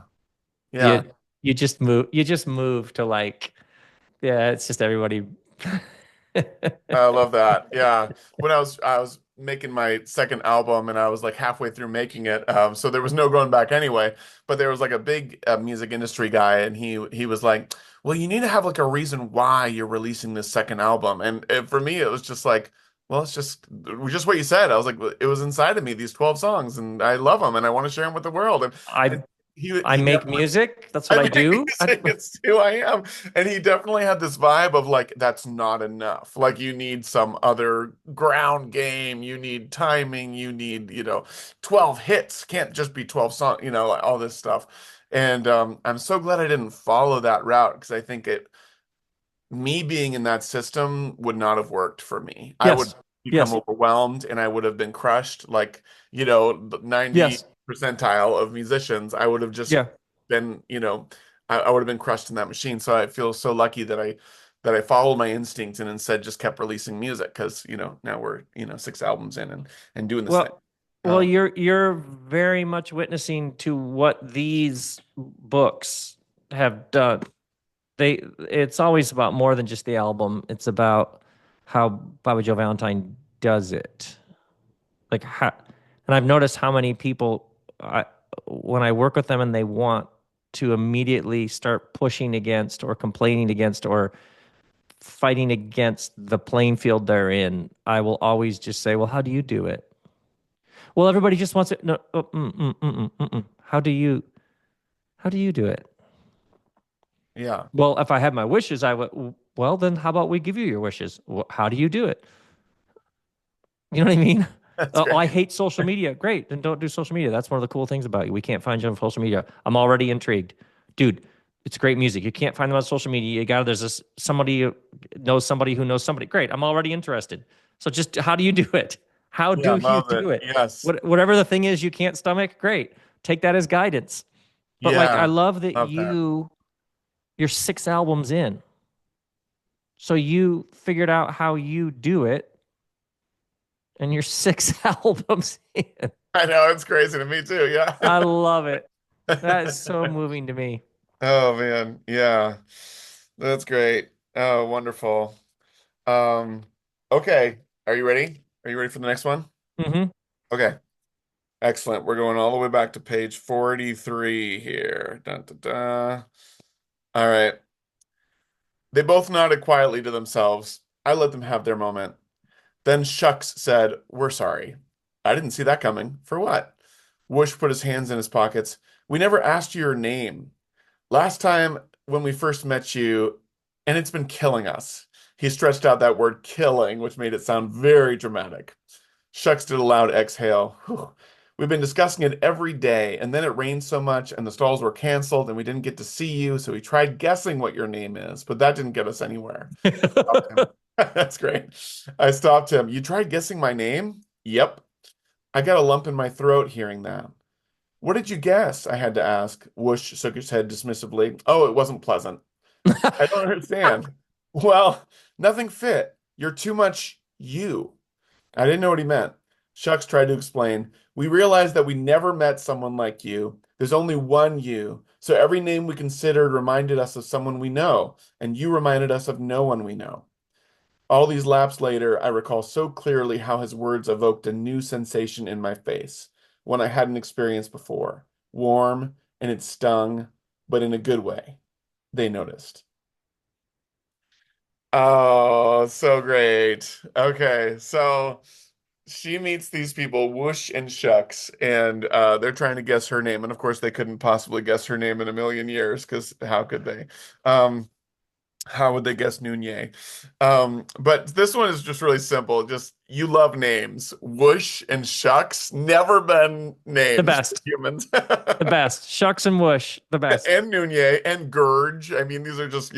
Yeah. You just move to like, yeah, it's just everybody. I love that. Yeah. When I was making my second album and I was like halfway through making it, so there was no going back anyway. But there was like a big music industry guy, and he was like, "Well, you need to have like a reason why you're releasing this second album." And for me, it was just like, well, it's just what you said. I was like, it was inside of me, these 12 songs, and I love them, and I want to share them with the world. And I I he make definitely music. That's what I I make do. music. It's who I am. And he definitely had this vibe of like, that's not enough. Like, you need some other ground game. You need timing. You need, 12 hits. Can't just be 12 songs, like all this stuff. And I'm so glad I didn't follow that route because I think me being in that system would not have worked for me. I would Yes. become Yes. overwhelmed and I would have been crushed like, the 90 Yes. percentile of musicians. I would have just Yeah. been, I would have been crushed in that machine. So I feel so lucky that I followed my instinct and instead just kept releasing music because, now we're, 6 albums in and doing this thing. Well, well, Um, you're very much witnessing to what these books have done. It's always about more than just the album. It's about how Bobby Joe Valentine does it. Like how, and I've noticed how many people when I work with them and they want to immediately start pushing against or complaining against or fighting against the playing field they're in, I will always just say, "Well, how do you do it?" Well, everybody just wants it. No, how do you do it? yeah, Well, if I had my wishes, I would. Well, then how about we give you your wishes? How do you do it? You know what I mean? that's Oh, I great. hate social media. Great, then don't do social media. That's one of the cool things about you. We can't find you on social media. I'm already intrigued, dude. It's great music. You can't find them on social media. You got there's this somebody who knows somebody who knows somebody. Great, I'm already interested. So just how do you do it? How Yeah, do you love it. do it? Yes. Whatever the thing is you can't stomach, great. Take that as guidance. But like I Yeah, love that love that. you're 6 albums in. So you figured out how you do it and you're 6 albums in. I know it's crazy to me too. Yeah. I love it. That is so moving to me. Oh man, yeah. That's great. Oh, wonderful. Um, okay. Are you ready? Are you ready for the next one? Hmm. Okay. Excellent. We're going all the way back to page 43 here. Dun, dun, dun. All right. They both nodded quietly to themselves. I let them have their moment. Then Shucks said, "We're sorry." I didn't see that coming. For what? Whoosh put his hands in his pockets. "We never asked you your name. Last time when we first met you, and it's been killing us." He stretched out that word killing, which made it sound very dramatic. Shucks did a loud exhale. Whew. "We've been discussing it every day, and then it rained so much, and the stalls were canceled, and we didn't get to see you, so we tried guessing what your name is, but that didn't get us anywhere." Stopped him. That's great. I stopped him. "You tried guessing my name?" "Yep." I got a lump in my throat hearing that. "What did you guess?" I had to ask. Whoosh shook his head dismissively. "Oh, it wasn't pleasant." "I don't understand." "Well, nothing fit. You're too much you." I didn't know what he meant. Shucks tried to explain. "We realized that we never met someone like you. There's only one you. So every name we considered reminded us of someone we know, and you reminded us of no one we know." All these laps later, I recall so clearly how his words evoked a new sensation in my face, one I hadn't experienced before. Warm, and it stung, but in a good way. They noticed. Oh, so great. Okay, so she meets these people, Whoosh and Shucks, and they're trying to guess her name. And of course, they couldn't possibly guess her name in a million years, because how could they? Um, how would they guess Nunez? But this one is just really simple. Just you love names. Whoosh and Shucks never been The names for best. humans. The best. Shucks and whoosh. The best. And Nunez and Gurge. I mean, these are just,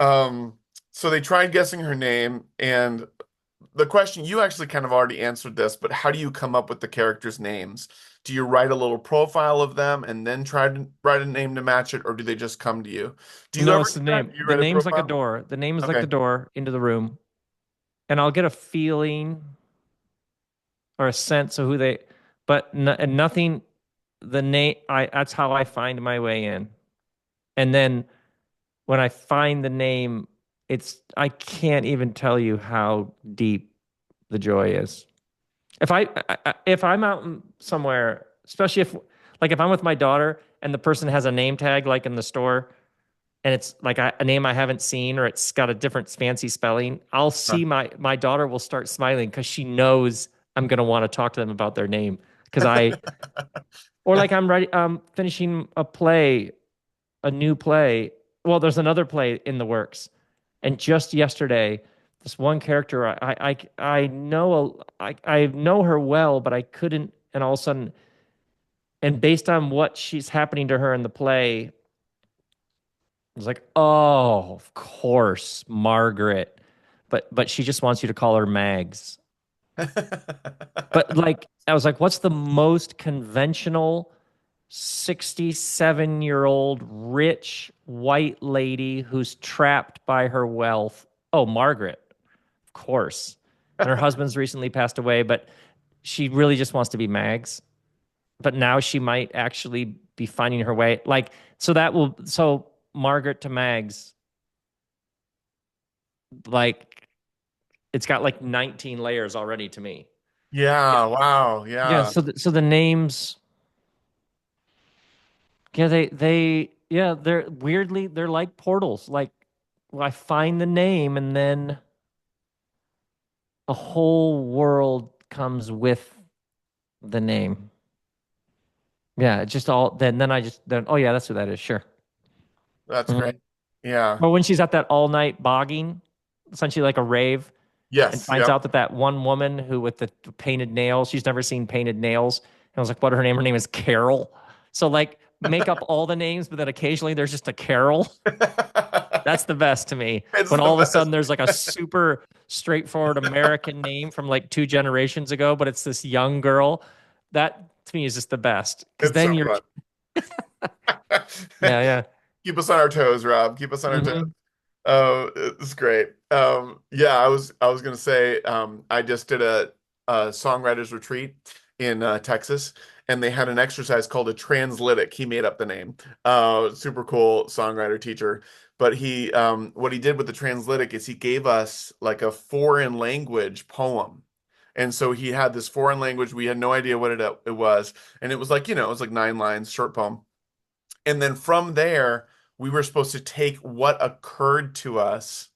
Um, so they tried guessing her name, and the question, you actually kind of already answered this, but how do you come up with the characters' names? Do you write a little profile of them and then try to write a name to match it, or do they just come to you? Do you No, ever it's do the that? name. Do you The write a name's like a profile? door. The name is like the Okay. door into the room. And I'll get a feeling or a sense of who they, but and nothing, the name, that's how I find my way in. And then when I find the name, I can't even tell you how deep the joy is. If I'm out somewhere, especially if I'm with my daughter and the person has a name tag like in the store and it's like a name I haven't seen or it's got a different fancy spelling, I'll Huh. see my daughter will start smiling because she knows I'm gonna want to talk to them about their name because I or like I'm ready finishing a new play. Well, there's another play in the works, and just yesterday, this one character I know I know her well, but I couldn't. And all of a sudden, and based on what she's happening to her in the play, I was like, oh, of course, Margaret. But she just wants you to call her Mags. But like, I was like, what's the most conventional 67-year-old rich white lady who's trapped by her wealth. Oh, Margaret, of course. And her husband's recently passed away, but she really just wants to be Mags. But now she might actually be finding her way. Like, so Margaret to Mags, like, it's got like 19 layers already to me. Yeah. Yeah, wow, Yeah. yeah. So the names, yeah, yeah, they're weirdly, they're like portals. Like, well, I find the name and then a whole world comes with the name. Yeah, it just all then I just then oh yeah, that's what that is. Sure. That's great. Mhm. Yeah. Or when she's at that all night bogging, essentially like a rave, and Yes, finds yep. out that that one woman who with the painted nails, she's never seen painted nails. And I was like, what her name? Her name is Carol. So like make up all the names, but then occasionally there's just a Carol. That's the best to me. It's When the all of a sudden best. there's like a super straightforward American name from like two generations ago, but it's this young girl. That to me is just the best. Because It's then so you're, fun. yeah, yeah. Keep us on our toes, Rob. Keep us on our toes. Hmm. Oh, it's great. Yeah, I was gonna say, I just did a songwriters retreat in Texas, and they had an exercise called a translytic. He made up the name. Super cool songwriter teacher. But what he did with the translytic is he gave us like a foreign language poem. And so he had this foreign language. We had no idea what it was, and it was like, it was like 9 lines, short poem. And then from there, we were supposed to take what occurred to us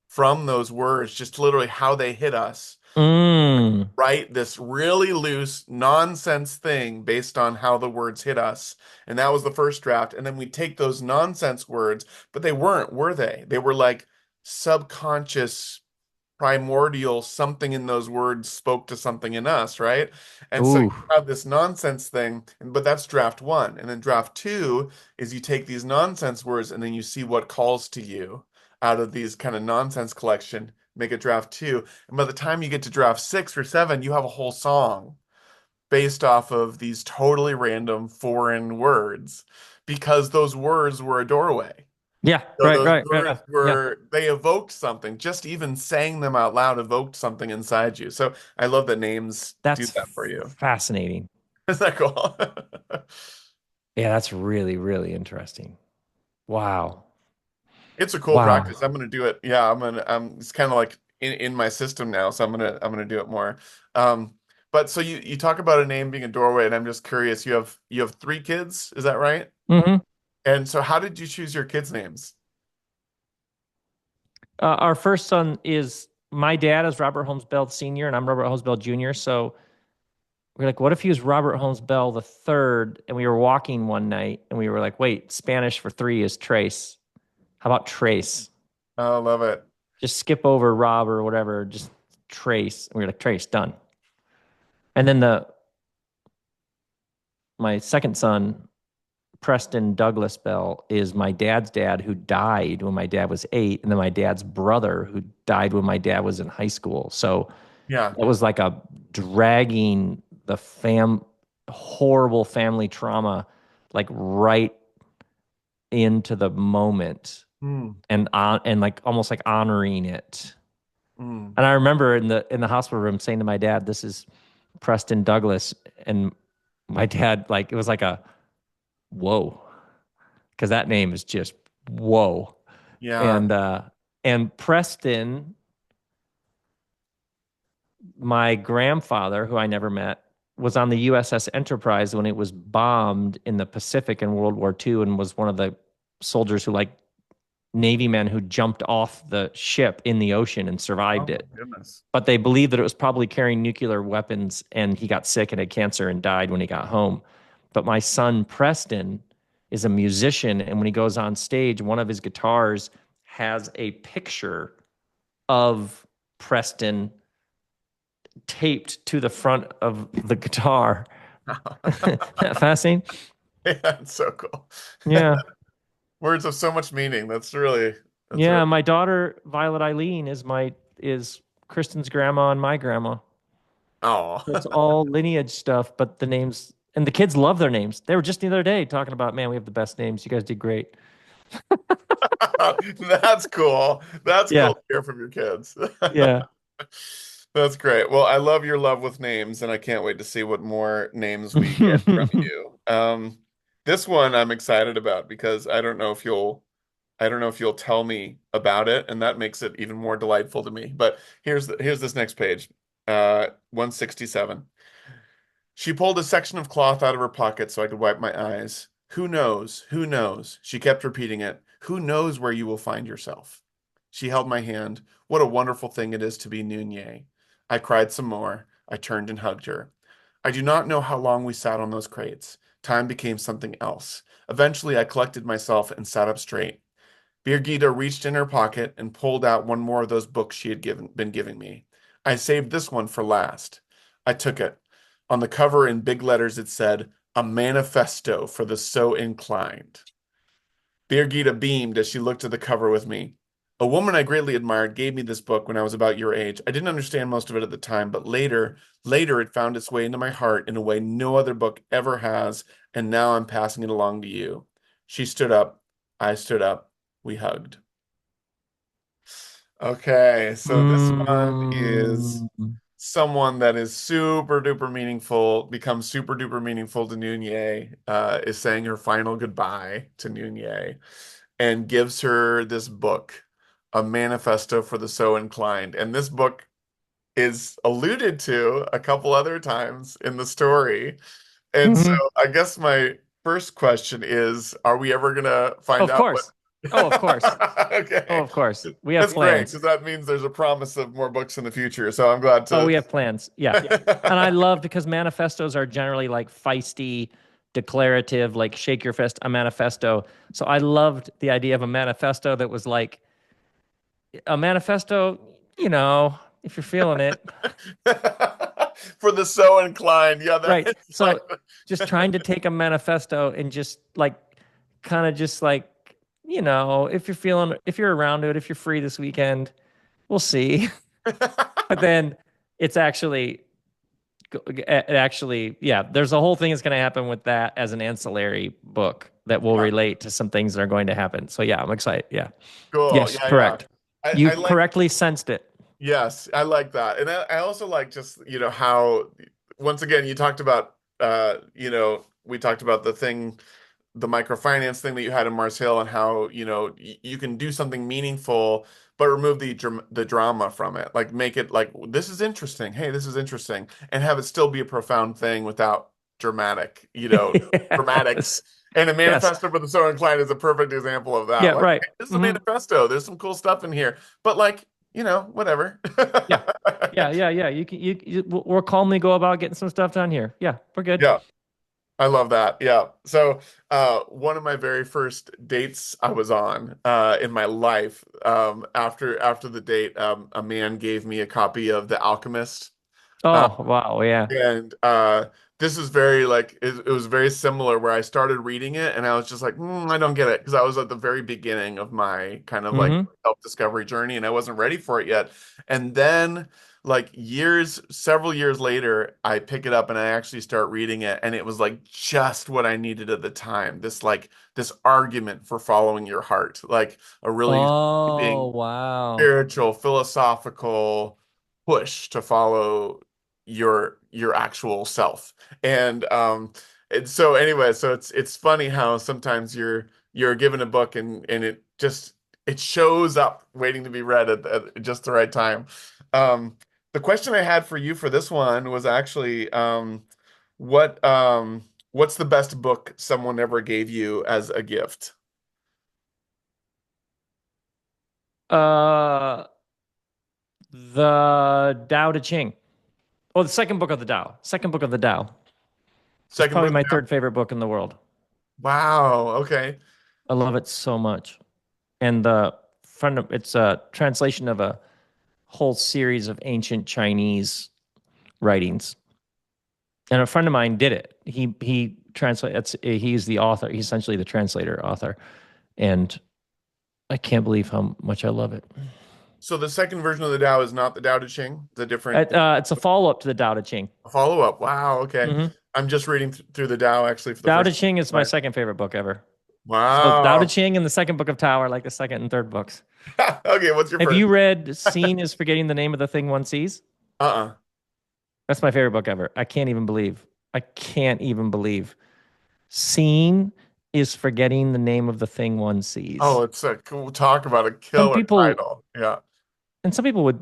from those words, just literally how they hit us, Mm. write this really loose nonsense thing based on how the words hit us. And that was the first draft. And then we take those nonsense words, but they weren't, were they? They were like subconscious primordial something in those words spoke to something in us, right? And so you Ooh. have this nonsense thing, but that's draft one. And then draft two is you take these nonsense words and then you see what calls to you out of these kind of nonsense collection, make a draft two. And by the time you get to draft six or seven, you have a whole song based off of these totally random foreign words because those words were a doorway. Yeah, So right, those right, yeah, words yeah. they evoked something. Just even saying them out loud evoked something inside you. So I love that names do That's that for you. fascinating. Isn't that cool? Yeah, that's really, really interesting. Wow. It's a cool Wow. practice. I'm gonna do it. Yeah, it's kind of like in my system now, so I'm gonna do it more. Um, but so you talk about a name being a doorway, and I'm just curious, you have 3 kids, is that right? Hmm. And so how did you choose your kids' names? Our first son is my dad is Robert Holmes Bell Sr. and I'm Robert Holmes Bell Jr. So we're like, what if he was Robert Holmes Bell the third? And we were walking one night and we were like, wait, Spanish for three is Trace. How about Trace? Oh, I love it. Just skip over Rob or whatever, just Trace. And we were like, Trace, done. And then the my second son, Preston Douglas Bell, is my dad's dad who died when my dad was 8, and then my dad's brother who died when my dad was in high school. So Yeah. it was like a dragging the horrible family trauma like right into the moment Mm, and like almost like honoring it. mm. And I remember in the hospital room saying to my dad, "This is Preston Douglas," and my dad like it was like a whoa, because that name is just whoa. Yeah. And Preston, my grandfather, who I never met, was on the USS Enterprise when it was bombed in the Pacific in World War II and was one of the soldiers who like Navy men who jumped off the ship in the ocean and Oh survived my it. goodness. But they believed that it was probably carrying nuclear weapons and he got sick and had cancer and died when he got home. But my son Preston is a musician, and when he goes on stage, one of his guitars has a picture of Preston taped to the front of the guitar. Fascinating. Yeah, it's so cool. Yeah. Words have so much meaning. That's Yeah. really My daughter, Violet Eileen, is Kristen's grandma and my grandma. oh. So it's all lineage stuff, but the names And the kids love their names. They were just the other day talking about, man, we have the best names. You guys did great. That's cool. That's cool Yeah. to hear from your kids. Yeah. That's great. Well, I love your love with names, and I can't wait to see what more names we get from you. This one I'm excited about because I don't know if you'll tell me about it, and that makes it even more delightful to me. But here's this next page, 167. She pulled a section of cloth out of her pocket so I could wipe my eyes. Who knows? Who knows? She kept repeating it. Who knows where you will find yourself? She held my hand. What a wonderful thing it is to be Noonye. I cried some more. I turned and hugged her. I do not know how long we sat on those crates. Time became something else. Eventually, I collected myself and sat up straight. Birgitta reached in her pocket and pulled out one more of those books she had been giving me. I saved this one for last. I took it. On the cover in big letters it said, "A Manifesto for the So Inclined." Birgitta beamed as she looked at the cover with me. A woman I greatly admired gave me this book when I was about your age. I didn't understand most of it at the time, but later it found its way into my heart in a way no other book ever has, and now I'm passing it along to you. She stood up. I stood up. We hugged. Okay, so this one is Mm. someone that is super duper meaningful, becomes super duper meaningful to Noonye, is saying her final goodbye to Noonye and gives her this book, A Manifesto for the So Inclined. And this book is alluded to a couple other times in the story. And so Hmm. I guess my first question is, are we ever gonna find Of out what? course. Oh, of course. Oh, Okay. of course. We have That's great plans. because that means there's a promise of more books in the future. So I'm glad Oh, to. we have plans. Yeah. And I love because manifestos are generally like feisty, declarative, like shake your fist, a manifesto. So I loved the idea of a manifesto that was like a manifesto, if you're feeling it. For the so inclined. Yeah, that Right. is like So just trying to take a manifesto and just like kind of just like, if you're around to it, if you're free this weekend, we'll see. But then it's actually, yeah, there's a whole thing that's going to happen with that as an ancillary book that will yeah, relate to some things that are going to happen. So yeah, I'm excited. Yeah. cool. Yes, Yeah, yeah. correct. I You like correctly sensed it. yes, I like that. And I also like just, how once again you talked about we talked about the microfinance thing that you had in Mars Hill and how, you can do something meaningful but remove the drama from it. Like make it like this is interesting. Hey, this is interesting and have it still be a profound thing without dramatics. Yes. And a Yes. manifesto for the so inclined is a perfect example of that. Yeah, Like, right. hey, this is a Hmm. manifesto. There's some cool stuff in here. But like, whatever. Yeah. Yeah, yeah, yeah. We'll calmly go about getting some stuff done here. Yeah, we're good. Yeah. I love that. Yeah. So, one of my very first dates I was on, in my life, after the date, a man gave me a copy of The Alchemist. Oh, wow. Yeah. And this is very like it was very similar where I started reading it and I was just like, I don't get it because I was at the very beginning of my kind of like Hmm. self-discovery journey and I wasn't ready for it yet. And then like several years later, I pick it up and I actually start reading it and it was like just what I needed at the time. This argument for following your heart, like a really Oh, sweeping wow. spiritual, philosophical push to follow your actual self. And so anyway, so it's funny how sometimes you're given a book and it shows up waiting to be read at just the right time. Um, the question I had for you for this one was actually what's the best book someone ever gave you as a gift? Uh, the Tao Te Ching. Oh, the second book of the Tao. Second book of the Tao. It's Second probably book. my third favorite book in the world. Wow. Okay. I love it so much. And it's a translation of a whole series of ancient Chinese writings. And a friend of mine did it. He translates. He's the author. He's essentially the translator author. And I can't believe how much I love it. So the second version of the Tao is not the Tao Te Ching, the different It's a follow up to the Tao Te Ching. follow-up. Wow, okay. Hmm. I'm just reading through the Tao actually for the Tao first Te Ching is my time. second favorite book ever. So Tao Te Wow. Ching and the second book of Tao are like the second and third books. Okay, what's your Have first? you read Seen is Forgetting the Name of the Thing One Sees? Uh-uh. That's my favorite book ever. I can't even believe. I can't even believe. Seen is Forgetting the Name of the Thing One Oh, Sees. it's a cool talk about a Some killer people, title. Yeah. and some people would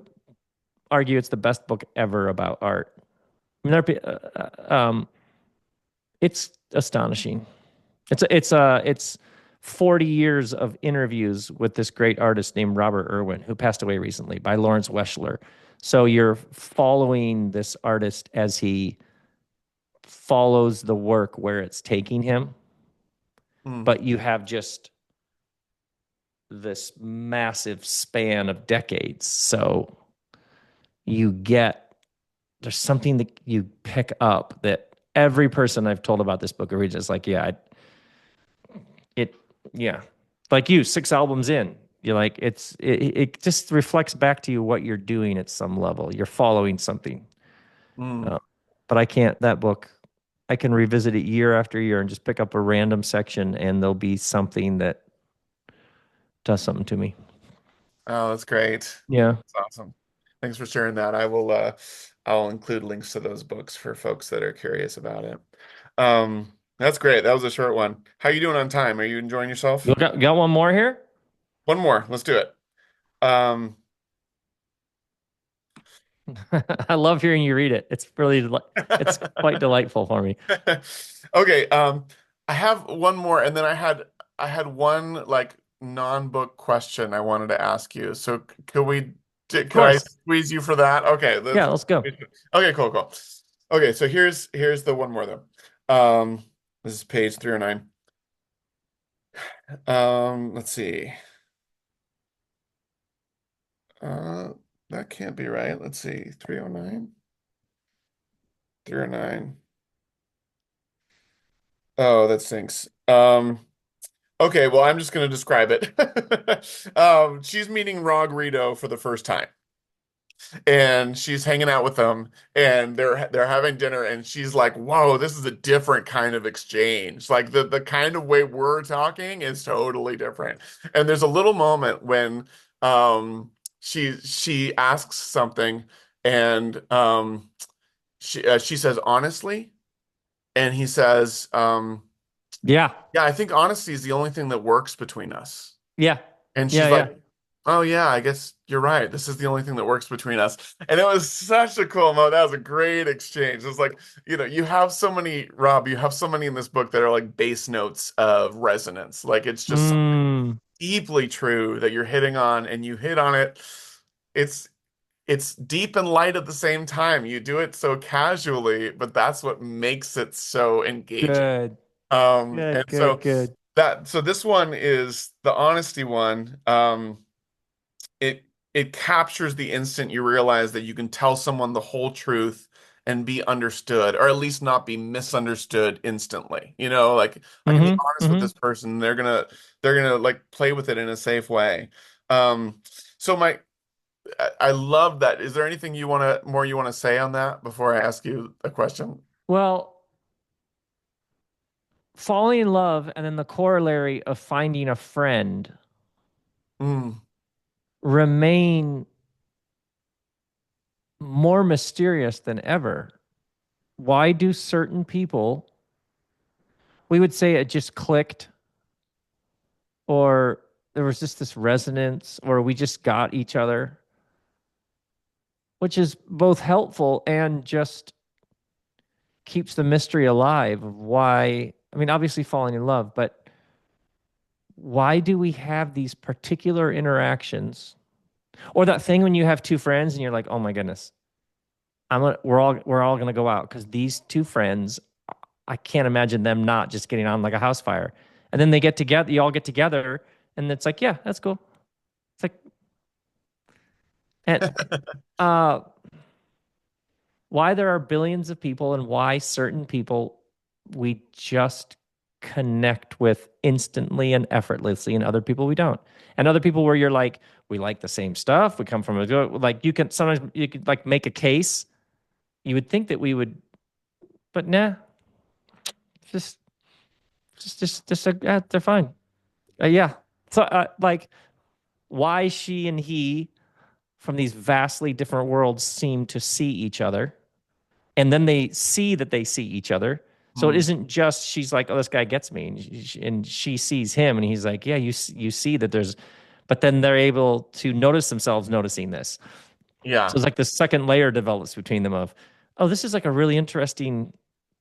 argue it's the best book ever about art. I mean, it's astonishing. It's 40 years of interviews with this great artist named Robert Irwin, who passed away recently, by Lawrence Weschler. So you're following this artist as he follows the work where it's taking him, Mm, but you have just this massive span of decades. So you get there's something that you pick up that every person I've told about this book reads is like, yeah, it yeah. Like you, 6 albums in. You're like, it just reflects back to you what you're doing at some level. You're following something. mm. Uh, but I can't, that book, I can revisit it year after year and just pick up a random section and there'll be something that does something to me. Oh, that's great. Yeah. That's awesome. Thanks for sharing that. I'll include links to those books for folks that are curious about it. That's great. That was a short one. How you doing on time? Are you enjoying You yourself? got one more here? One more. Let's do it. Um, I love hearing you read it. It's quite delightful for me. Okay, I have one more, and then I had one like non-book question I wanted to ask you. So Of could I course. squeeze you for that? Okay, Yeah, let's go. okay, cool, cool. Okay, so here's the one more though. This is page 309. Let's see. Uh, that can't be right. Let's see. 309. 309. Oh, that stinks. Okay, well, I'm just going to describe it. She's meeting Rog Rito for the first time, and she's hanging out with them, and they're having dinner, and she's like, "Whoa, this is a different kind of exchange. Like the kind of way we're talking is totally different." And there's a little moment when she asks something, and she says honestly, and he says, Yeah. "Yeah, I think honesty is the only thing that works between us." Yeah. And Yeah, she's yeah. like, "Oh yeah, I guess you're right. This is the only thing that works between us." And it was such a cool moment. That was a great exchange. It was like, you have so many, Rob, you have so many in this book that are like bass notes of resonance. Like it's just so Mm, deeply true that you're hitting on, and you hit on it. It's it's deep and light at the same time. You do it so casually, but that's what makes it so engaging. good. And Good, good, so good. this one is the honesty one. It it captures the instant you realize that you can tell someone the whole truth and be understood, or at least not be misunderstood instantly. Like I can be Mm-hmm. honest with Mm-hmm. this person, they're gonna like play with it in a safe way. Um, so I love that. Is there anything you want to say on that before I ask you a question? Well, falling in love and then the corollary of finding a friend Mm, remain more mysterious than ever. Why do certain people, we would say it just clicked, or there was just this resonance, or we just got each other, which is both helpful and just keeps the mystery alive of why. I mean, obviously falling in love, but why do we have these particular interactions? Or that thing when you have two friends and you're like, oh my goodness, we're all gonna go out because these two friends, I can't imagine them not just getting on like a house fire. And then they get together, you all get together, and it's like, yeah, that's cool. It's like, and uh, why there are billions of people and why certain people we just connect with instantly and effortlessly, and other people we don't. And other people where you're like, we like the same stuff, we come from a like you can sometimes you could like make a case. You would think that we would, but nah. just, they're fine. Yeah. So, like, why she and he from these vastly different worlds seem to see each other, and then they see that they see each other. So it Mm. isn't just she's like, oh, this guy gets me, and she sees him, and he's like, yeah, you see that there's, but then they're able to notice themselves noticing this. So Yeah. it's like the second layer develops between them of, oh, this is like a really interesting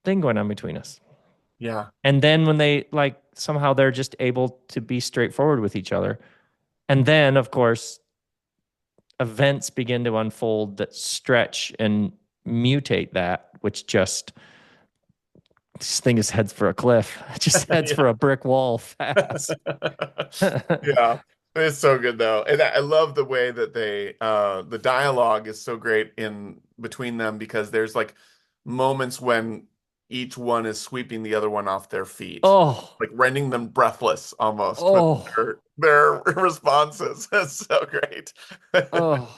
thing going on between us. Yeah. And then when they like somehow they're just able to be straightforward with each other. And then, of course, events begin to unfold that stretch and mutate that, which just this thing just heads for a cliff. It just heads Yeah. for a brick wall fast. Yeah. It's so good though. And I love the way that they the dialogue is so great in between them because there's like moments when each one is sweeping the other one off their feet, Oh, like rendering them breathless almost with oh, their responses. It's so great. oh.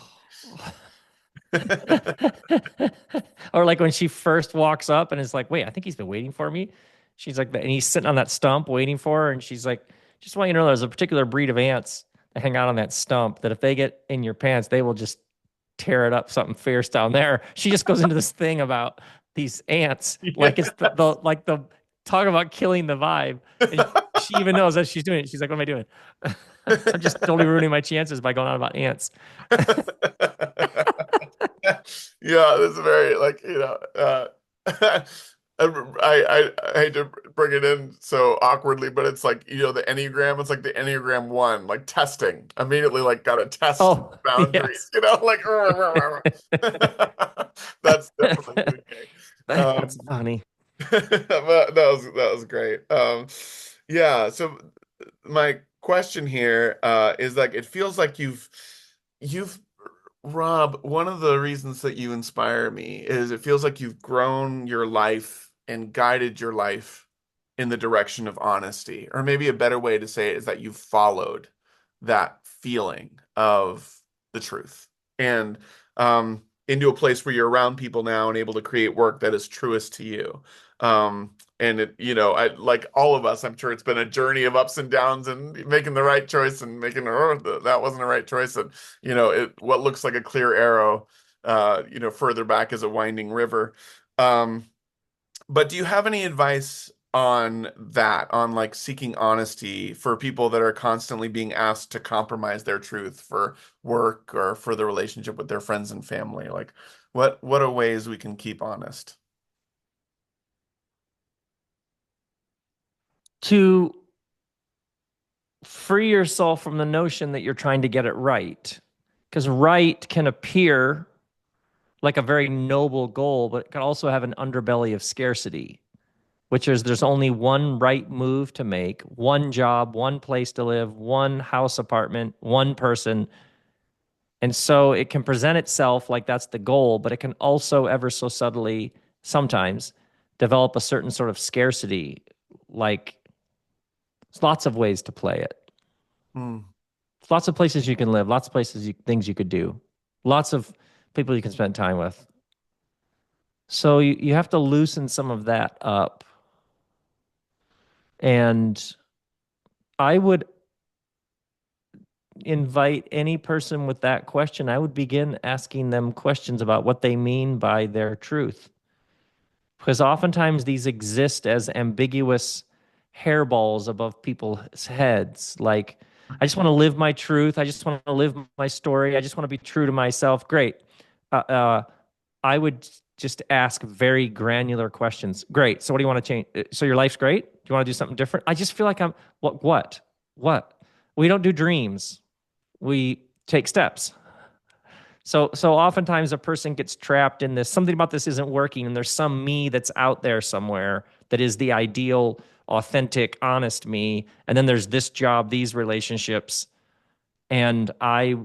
Or like when she first walks up and is like, wait, I think he's been waiting for me. She's like, and he's sitting on that stump waiting for her. And she's like, just want you to know there's a particular breed of ants that hang out on that stump that if they get in your pants, they will just tear it up something fierce down there. She just goes into this thing about these ants, like it's the Yes. like the talk about killing the vibe. And she even knows as she's doing it. She's like, what am I doing? I'm just totally ruining my chances by going on about ants. Yeah, this is very like, I hate to bring it in so awkwardly, but it's like, the Enneagram, it's like the Enneagram one, like testing. Immediately like gotta test Oh, boundaries, yes. like that's definitely the case. That's funny. But that was great. Yeah, so my question here is like it feels like you've Rob, one of the reasons that you inspire me is it feels like you've grown your life and guided your life in the direction of honesty. Or maybe a better way to say it is that you've followed that feeling of the truth and into a place where you're around people now and able to create work that is truest to you. And I like all of us, I'm sure it's been a journey of ups and downs and making the right choice and making, that wasn't a right choice. And what looks like a clear arrow, further back is a winding river. Um, but do you have any advice on that, on like seeking honesty for people that are constantly being asked to compromise their truth for work or for the relationship with their friends and family? Like, what are ways we can keep honest? To free yourself from the notion that you're trying to get it right. Because right can appear like a very noble goal, but it can also have an underbelly of scarcity, which is there's only one right move to make, one job, one place to live, one house apartment, one person. And so it can present itself like that's the goal, but it can also ever so subtly sometimes develop a certain sort of scarcity. Like there's lots of ways to play it. Hmm. Lots of places you can live, lots of places, things you could do, lots of people you can spend time with. So you have to loosen some of that up. And I would invite any person with that question, I would begin asking them questions about what they mean by their truth. Because oftentimes these exist as ambiguous hairballs above people's heads. Like, I just want to live my truth. I just want to live my story. I just want to be true to myself. Great. Uh, uh, I would just ask very granular questions. Great. So, what do you want to change? So, your life's great. Do you want to do something different? I just feel like what? We don't do dreams. We take steps. So oftentimes a person gets trapped in this, something about this isn't working, and there's some me that's out there somewhere that is the ideal, authentic, honest me. And then there's this job, these relationships. And I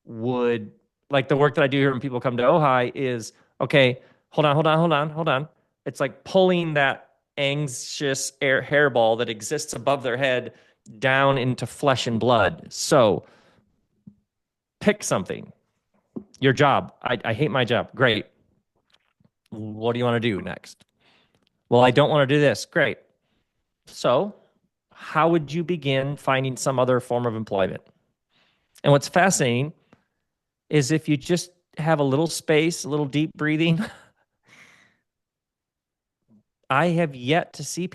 would like the work that I do here when people come to Ojai is okay, hold on. It's like pulling that anxious hairball that exists above their head down into flesh and blood. So pick something. Your job. I hate my job. Great. What do you want to do next? Well, I don't want to do this. Great. So, how would you begin finding some other form of employment? And what's fascinating is if you just have a little space, a little deep breathing, I have yet to see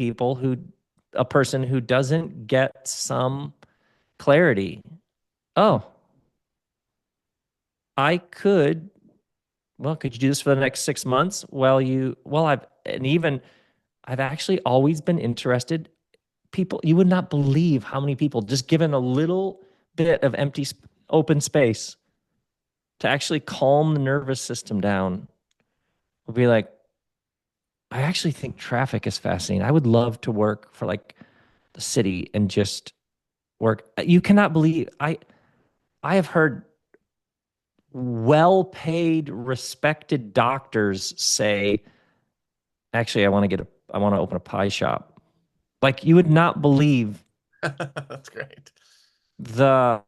a person who doesn't get some clarity. Oh, I could, well, could you do this for the next 6 months? I've actually always been interested. People, you would not believe how many people, just given a little bit of open space to actually calm the nervous system down, would be like, I actually think traffic is fascinating. I would love to work for like the city and just work. You cannot believe I have heard well-paid, respected doctors say, actually, I want to open a pie shop. Like you would not believe That's great. the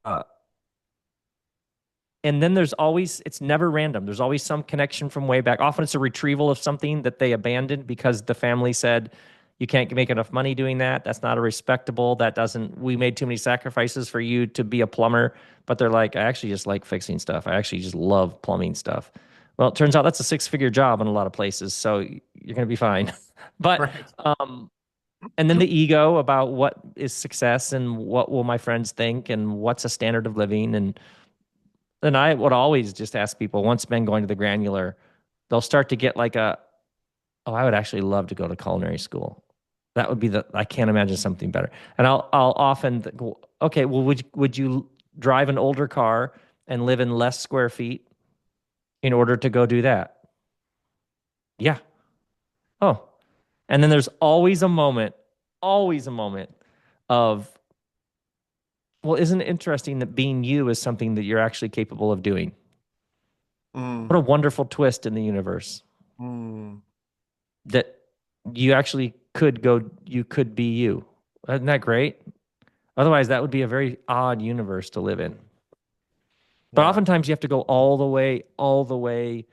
and then it's never random. There's always some connection from way back. Often it's a retrieval of something that they abandoned because the family said, you can't make enough money doing that. That's not a respectable. That doesn't, we made too many sacrifices for you to be a plumber. But they're like, I actually just like fixing stuff. I actually just love plumbing stuff. Well, it turns out that's a six-figure job in a lot of places. So you're going to be fine. But, Right. and then the ego about what is success and what will my friends think and what's a standard of living. And then I would always just ask people, once been going to the granular, they'll start to get like oh, I would actually love to go to culinary school. That would be I can't imagine something better. And I'll often go, okay, well, would you drive an older car and live in less square feet in order to go do that? Yeah. Oh, and then there's always a moment of, well, isn't it interesting that being you is something that you're actually capable of doing? Mm, What a wonderful twist in the universe mm, that you could be you. Isn't that great? Otherwise, that would be a very odd universe to live in. But yeah. oftentimes you have to go all the way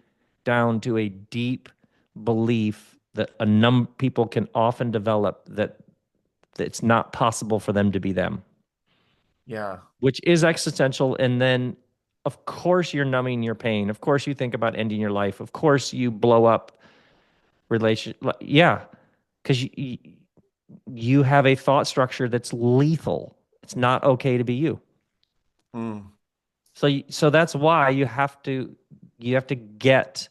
down to a deep belief that people can often develop that it's not possible for them to be them, Yeah. which is existential. And then, of course, you're numbing your pain. Of course, you think about ending your life. Of course, you blow up relation. Yeah, because you have a thought structure that's lethal. It's not okay to be you. Mm, So that's why you have to get.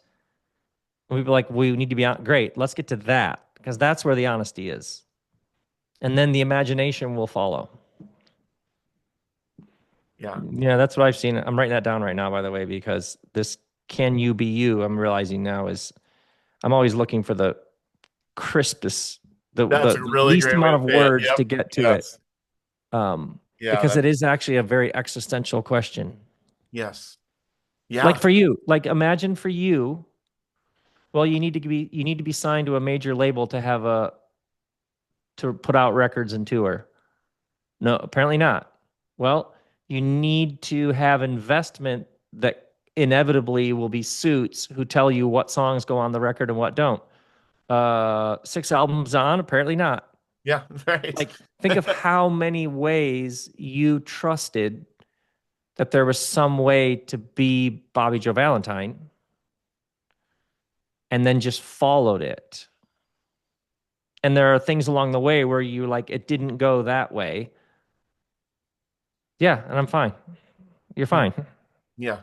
We'd be like, we need to be on. Great, let's get to that because that's where the honesty is, and then the imagination will follow. yeah. Yeah, that's what I've seen. I'm writing that down right now, by the way, because this "can you be you?" I'm realizing now is I'm always looking for the crispest, That's a the really least great way amount to of say it. words Yep. to get to it, Yes. Yeah. because it is actually a very existential question. Yes. Like Yeah. for you, like imagine for you, well, you need to be signed to a major label to put out records and tour. No, apparently not. Well, you need to have investment that inevitably will be suits who tell you what songs go on the record and what don't. 6 albums on, apparently not. Yeah. Right. Like, think of how many ways you trusted that there was some way to be Bobby Joe Valentine and then just followed it. And there are things along the way where you like, it didn't go that way. Yeah, and I'm fine. You're Mm, fine. yeah.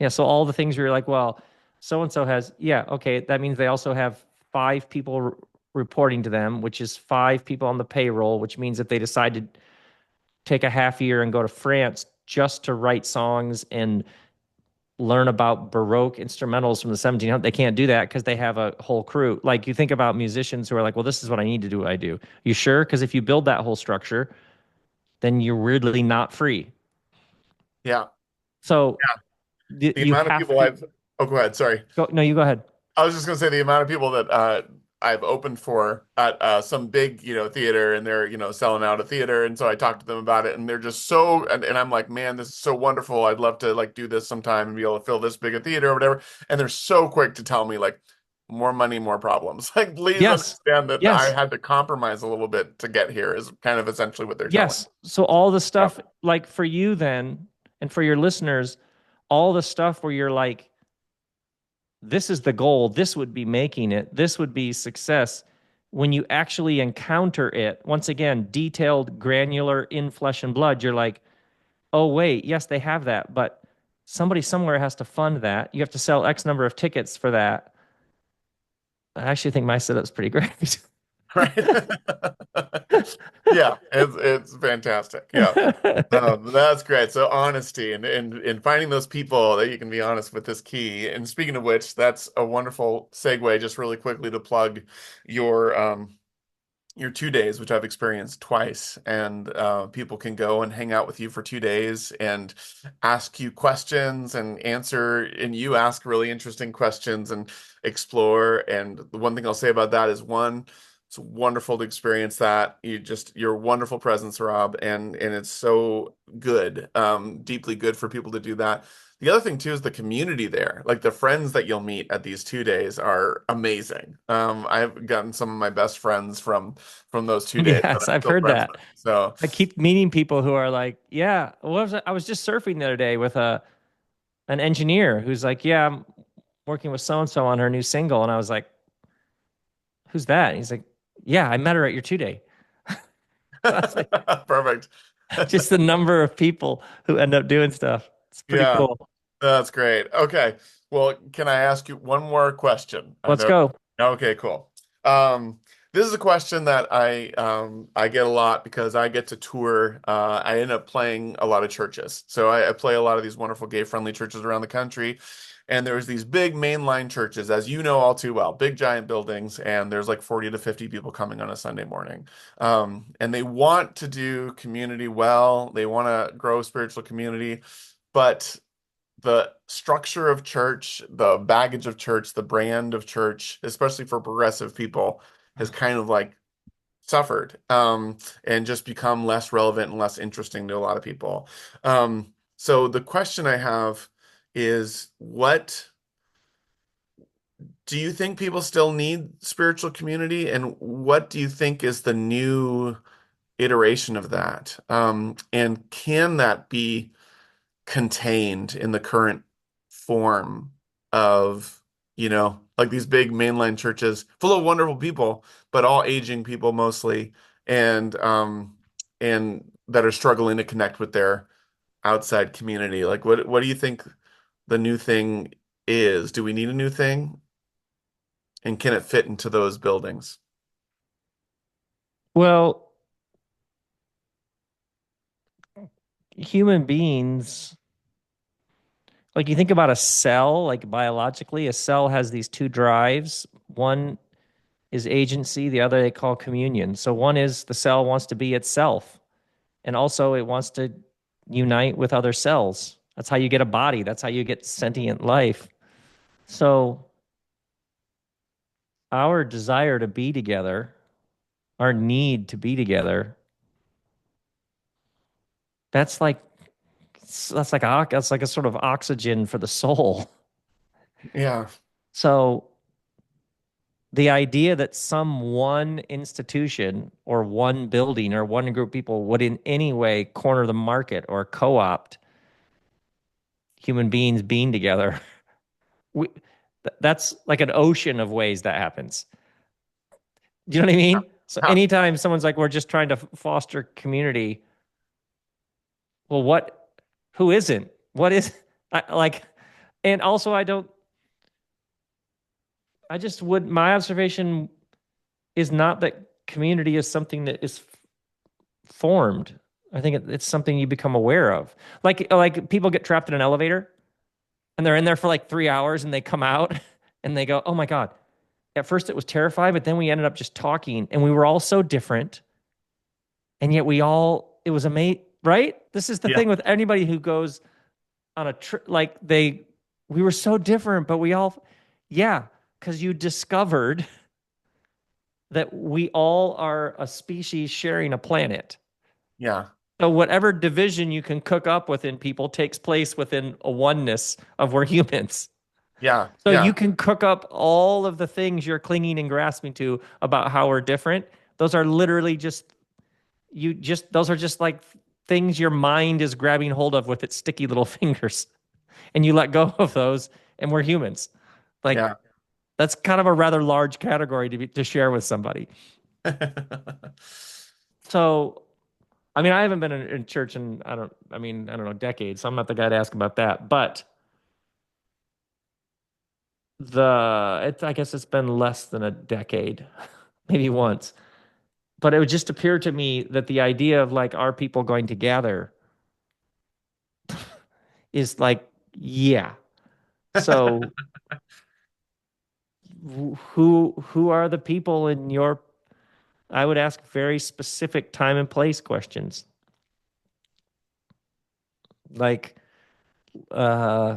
Yeah, so all the things where you're like, well, so and so has, yeah, okay, that means they also have five people reporting to them, which is five people on the payroll, which means if they decide to take a half year and go to France just to write songs and learn about Baroque instrumentals from the 1700s, they can't do that because they have a whole crew. Like you think about musicians who are like, well, this is what I need to do. I do. You sure? Because if you build that whole structure, then you're weirdly not free. Yeah. So Yeah. The you amount of have people to oh, go ahead. Sorry. go. No, you go ahead. I was just gonna say the amount of people that I've opened for at some big, theater, and they're, selling out a theater, and so I talked to them about it, and they're just so, and I'm like, man, this is so wonderful. I'd love to like do this sometime and be able to fill this big a theater or whatever. And they're so quick to tell me like, more money, more problems. Like, please Yes. understand that I Yes. had to compromise a little bit to get here, is kind of essentially what they're telling me. Yes. So all the Yeah. stuff like for you then and for your listeners, all the stuff where you're like, this is the goal, this would be making it, this would be success. When you actually encounter it, once again, detailed, granular, in flesh and blood, you're like, oh, wait, yes, they have that, but somebody somewhere has to fund that. You have to sell X number of tickets for that. I actually think my setup's pretty great. Right. Yeah, it's fantastic. Yeah. That's great. So honesty and finding those people that you can be honest with is key. And speaking of which, that's a wonderful segue just really quickly to plug your your 2 days, which I've experienced twice, and people can go and hang out with you for 2 days and ask you questions and answer, and you ask really interesting questions and explore. And the one thing I'll say about that is one, it's wonderful to experience that. Your wonderful presence, Rob, and it's so good, deeply good for people to do that. The other thing too is the community there. Like the friends that you'll meet at these 2 days are amazing. I've gotten some of my best friends from those 2 days that Yes, I'm I've still heard friends that. with. So, I keep meeting people who are like, yeah, I was just surfing the other day with a an engineer who's like, yeah, I'm working with so and so on her new single, and I was like, who's that? And he's like, yeah, I met her at your 2 day. I was like, perfect. just the number of people who end up doing stuff. It's pretty Yeah, cool. that's great. Okay. Well, can I ask you one more question? I Let's know. go. Okay, cool. Um, this is a question that I get a lot because I get to tour. I end up playing a lot of churches. So I play a lot of these wonderful gay-friendly churches around the country. And there's these big mainline churches, as you know all too well, big giant buildings, and there's like 40 to 50 people coming on a Sunday morning. And they want to do community well. They want to grow spiritual community, but the structure of church, the baggage of church, the brand of church, especially for progressive people, has kind of like suffered, and just become less relevant and less interesting to a lot of people. So the question I have is, what do you think people still need spiritual community, and what do you think is the new iteration of that? And can that be contained in the current form of, like these big mainline churches full of wonderful people, but all aging people mostly, and that are struggling to connect with their outside community. Like what do you think the new thing is? Do we need a new thing? And can it fit into those buildings? Well, human beings, like you think about a cell, like biologically, a cell has these two drives. One is agency, the other they call communion. So one is the cell wants to be itself, and also it wants to unite with other cells. That's how you get a body, that's how you get sentient life. So our desire to be together, our need to be together, that's like that's like a sort of oxygen for the soul. Yeah, So the idea that some one institution or one building or one group of people would in any way corner the market or co-opt human beings being together, we, that's like an ocean of ways that happens. Do you know what I mean? So yeah, anytime someone's like, we're just trying to foster community, well, who isn't? What is, like, and also I just would, my observation is not that community is something that is formed. I think it's something you become aware of. Like people get trapped in an elevator and they're in there for like 3 hours and they come out and they go, "Oh my God." At first it was terrifying, but then we ended up just talking and we were all so different. And yet it was amazing, right? This is the yeah, thing with anybody who goes on a trip, like we were so different, but we all, yeah, because you discovered that we all are a species sharing a planet. yeah, So whatever division you can cook up within people takes place within a oneness of we're humans. Yeah, So you yeah. can cook up all of the things you're clinging and grasping to about how we're different. Those are literally just those are just like things your mind is grabbing hold of with its sticky little fingers. And you let go of those and we're humans. Like Yeah. that's kind of a rather large category to share with somebody. So, I mean, I haven't been in church in I don't know, decades. So I'm not the guy to ask about that. But I guess it's been less than a decade, maybe once. But it would just appear to me that the idea of like our people going to gather is like, yeah. So who are the people in your, I would ask very specific time and place questions. Like, uh,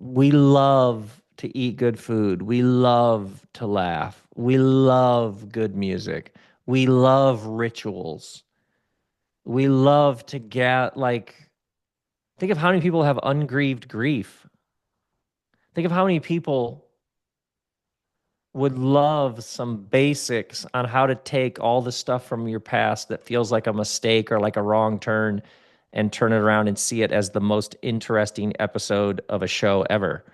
we love to eat good food. We love to laugh. We love good music. We love rituals. We love to get like, think of how many people have ungrieved grief. Think of how many people would love some basics on how to take all the stuff from your past that feels like a mistake or like a wrong turn and turn it around and see it as the most interesting episode of a show ever.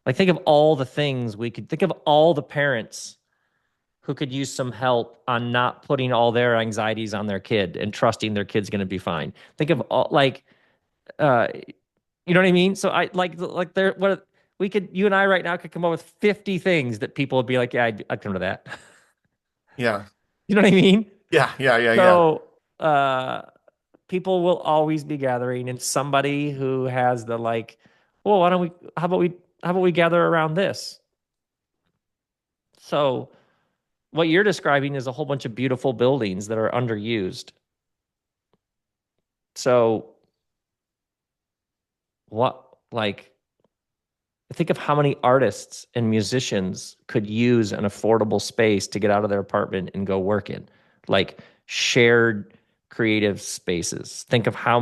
Like, think of all the things we could think of, all the parents who could use some help on not putting all their anxieties on their kid and trusting their kid's going to be fine. Think of all, like, uh, you know what I mean? So I like there what we could you and I right now could come up with 50 things that people would be like, yeah, I'd come to that. Yeah. You know what I mean? Yeah, yeah, yeah, yeah. So uh people will always be gathering and somebody who has the like, well, why don't we how about we gather around this? So what you're describing is a whole bunch of beautiful buildings that are underused. So what like think of how many artists and musicians could use an affordable space to get out of their apartment and go work in, like shared creative spaces. Think of how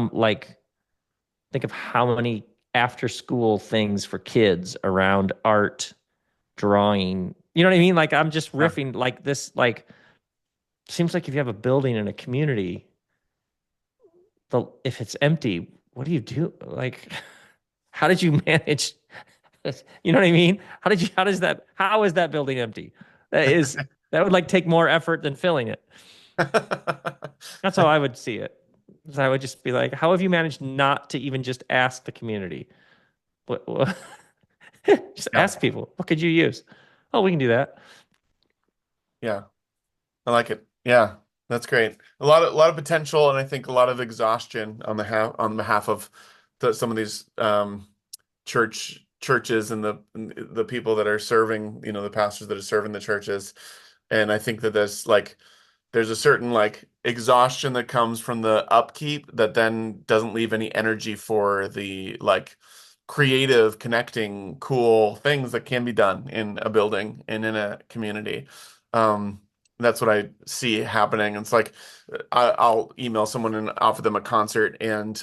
many after school things for kids around art, drawing. You know what I mean? Like I'm just Yeah. riffing like this, like seems like if you have a building in a community, if it's empty, what do you do? Like, how did you manage? You know what I mean? How is that building empty? That would like take more effort than filling it. That's how I would see it. So I would just be like, how have you managed not to even just ask the community? What just Yeah. ask people, what could you use? Oh, we can do that. Yeah. I like it. Yeah. That's great. A lot of potential and I think a lot of exhaustion on behalf of some of these churches and the people that are serving, the pastors that are serving the churches. And I think that there's a certain like exhaustion that comes from the upkeep that then doesn't leave any energy for the like creative, connecting, cool things that can be done in a building and in a community. Um, that's what I see happening. It's like I'll email someone and offer them a concert, and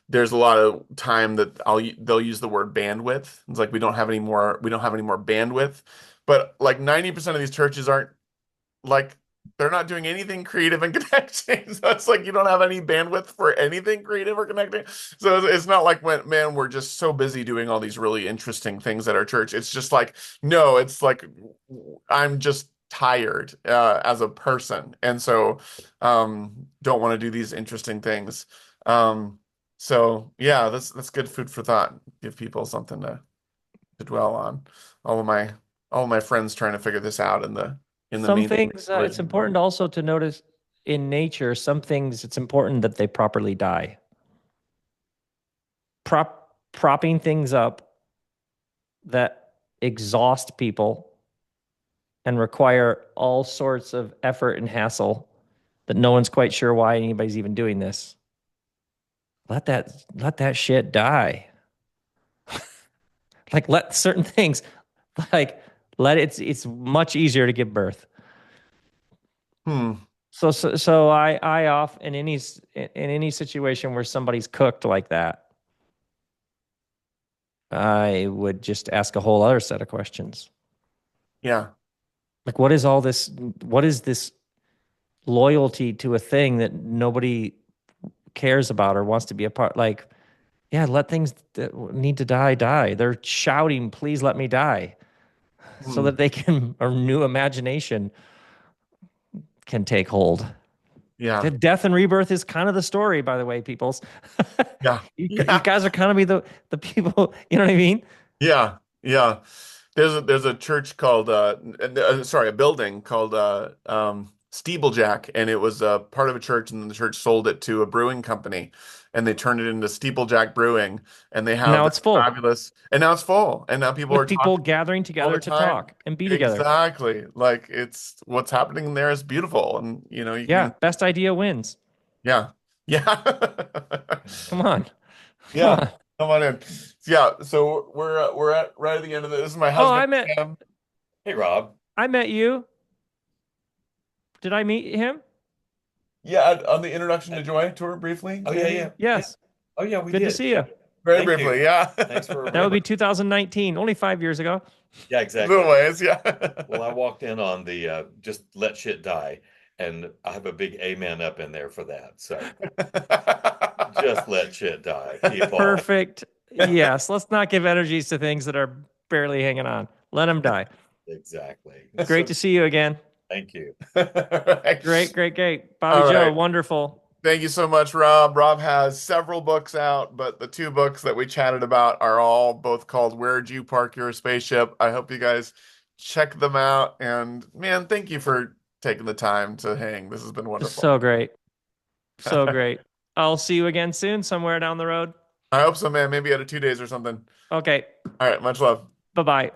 there's a lot of time that they'll use the word bandwidth. It's like we don't have any more bandwidth. But like 90% of these churches aren't like they're not doing anything creative and connecting. So it's like you don't have any bandwidth for anything creative or connecting. So it's not like when, man, we're just so busy doing all these really interesting things at our church. It's just like, no, it's like I'm just tired as a person. And so don't want to do these interesting things. Um, so yeah, that's good food for thought. Give people something to dwell on. All of my all of my friends trying to figure this out in the Some main things it's situation. important also to notice in nature, some things it's important that they properly die. Propping things up that exhaust people and require all sorts of effort and hassle that no one's quite sure why anybody's even doing this. Let that shit die. Like let certain things like let it's much easier to give birth. Hmm. So I off in any situation where somebody's cooked like that, I would just ask a whole other set of questions. Yeah. Like, what is all this? What is this loyalty to a thing that nobody cares about or wants to be a part? Like, yeah, let things that need to die die. They're shouting, please let me die, so Hmm. that they can, a new imagination can take hold. Yeah. Death and rebirth is kind of the story, by the way, peoples. Yeah. You Yeah. guys are kind of be the people, you know what I mean? Yeah. Yeah. There's a church called sorry, a building called Steeplejack, and it was part of a church, and then the church sold it to a brewing company, and they turned it into Steeplejack Brewing, and they have Now this it's full fabulous, and now it's full, and now people are with people talking gathering all the together to time. talk and be together. Exactly. Like it's what's happening there is beautiful, and you Yeah, can best idea wins. yeah. Yeah. Come on. Come Yeah. on. Come on in. Yeah, so we're at right at the end of this is my Oh, husband Sam. Hey, Rob. I met you. Did I meet him? Yeah, on the Introduction Uh, to Joy tour briefly, Oh, yeah, maybe? yeah, yeah. Yes. Oh, yeah, we Good to did. see Yeah. you. Very Thank you. briefly, yeah. Thanks for That would be remembering. 2019, only 5 years ago. Yeah, Little exactly. ways, yeah. Well, I walked in on the just let shit die, and I have a big amen up in there for that. So just let shit die, people. Perfect. Yes. Let's not give energies to things that are barely hanging on. Let them die. Exactly. Great So to see you again. thank you. Great, great, great. Bobby All Joe, right. wonderful. Thank you so much, Rob. Rob has several books out, but the two books that we chatted about are all both called Where'd You Park Your Spaceship? I hope you guys check them out. And man, thank you for taking the time to hang. This has been wonderful. So great. So great. I'll see you again soon, somewhere down the road. I hope so, man. Maybe out of 2 days or something. Okay. All right. Much love. Bye bye.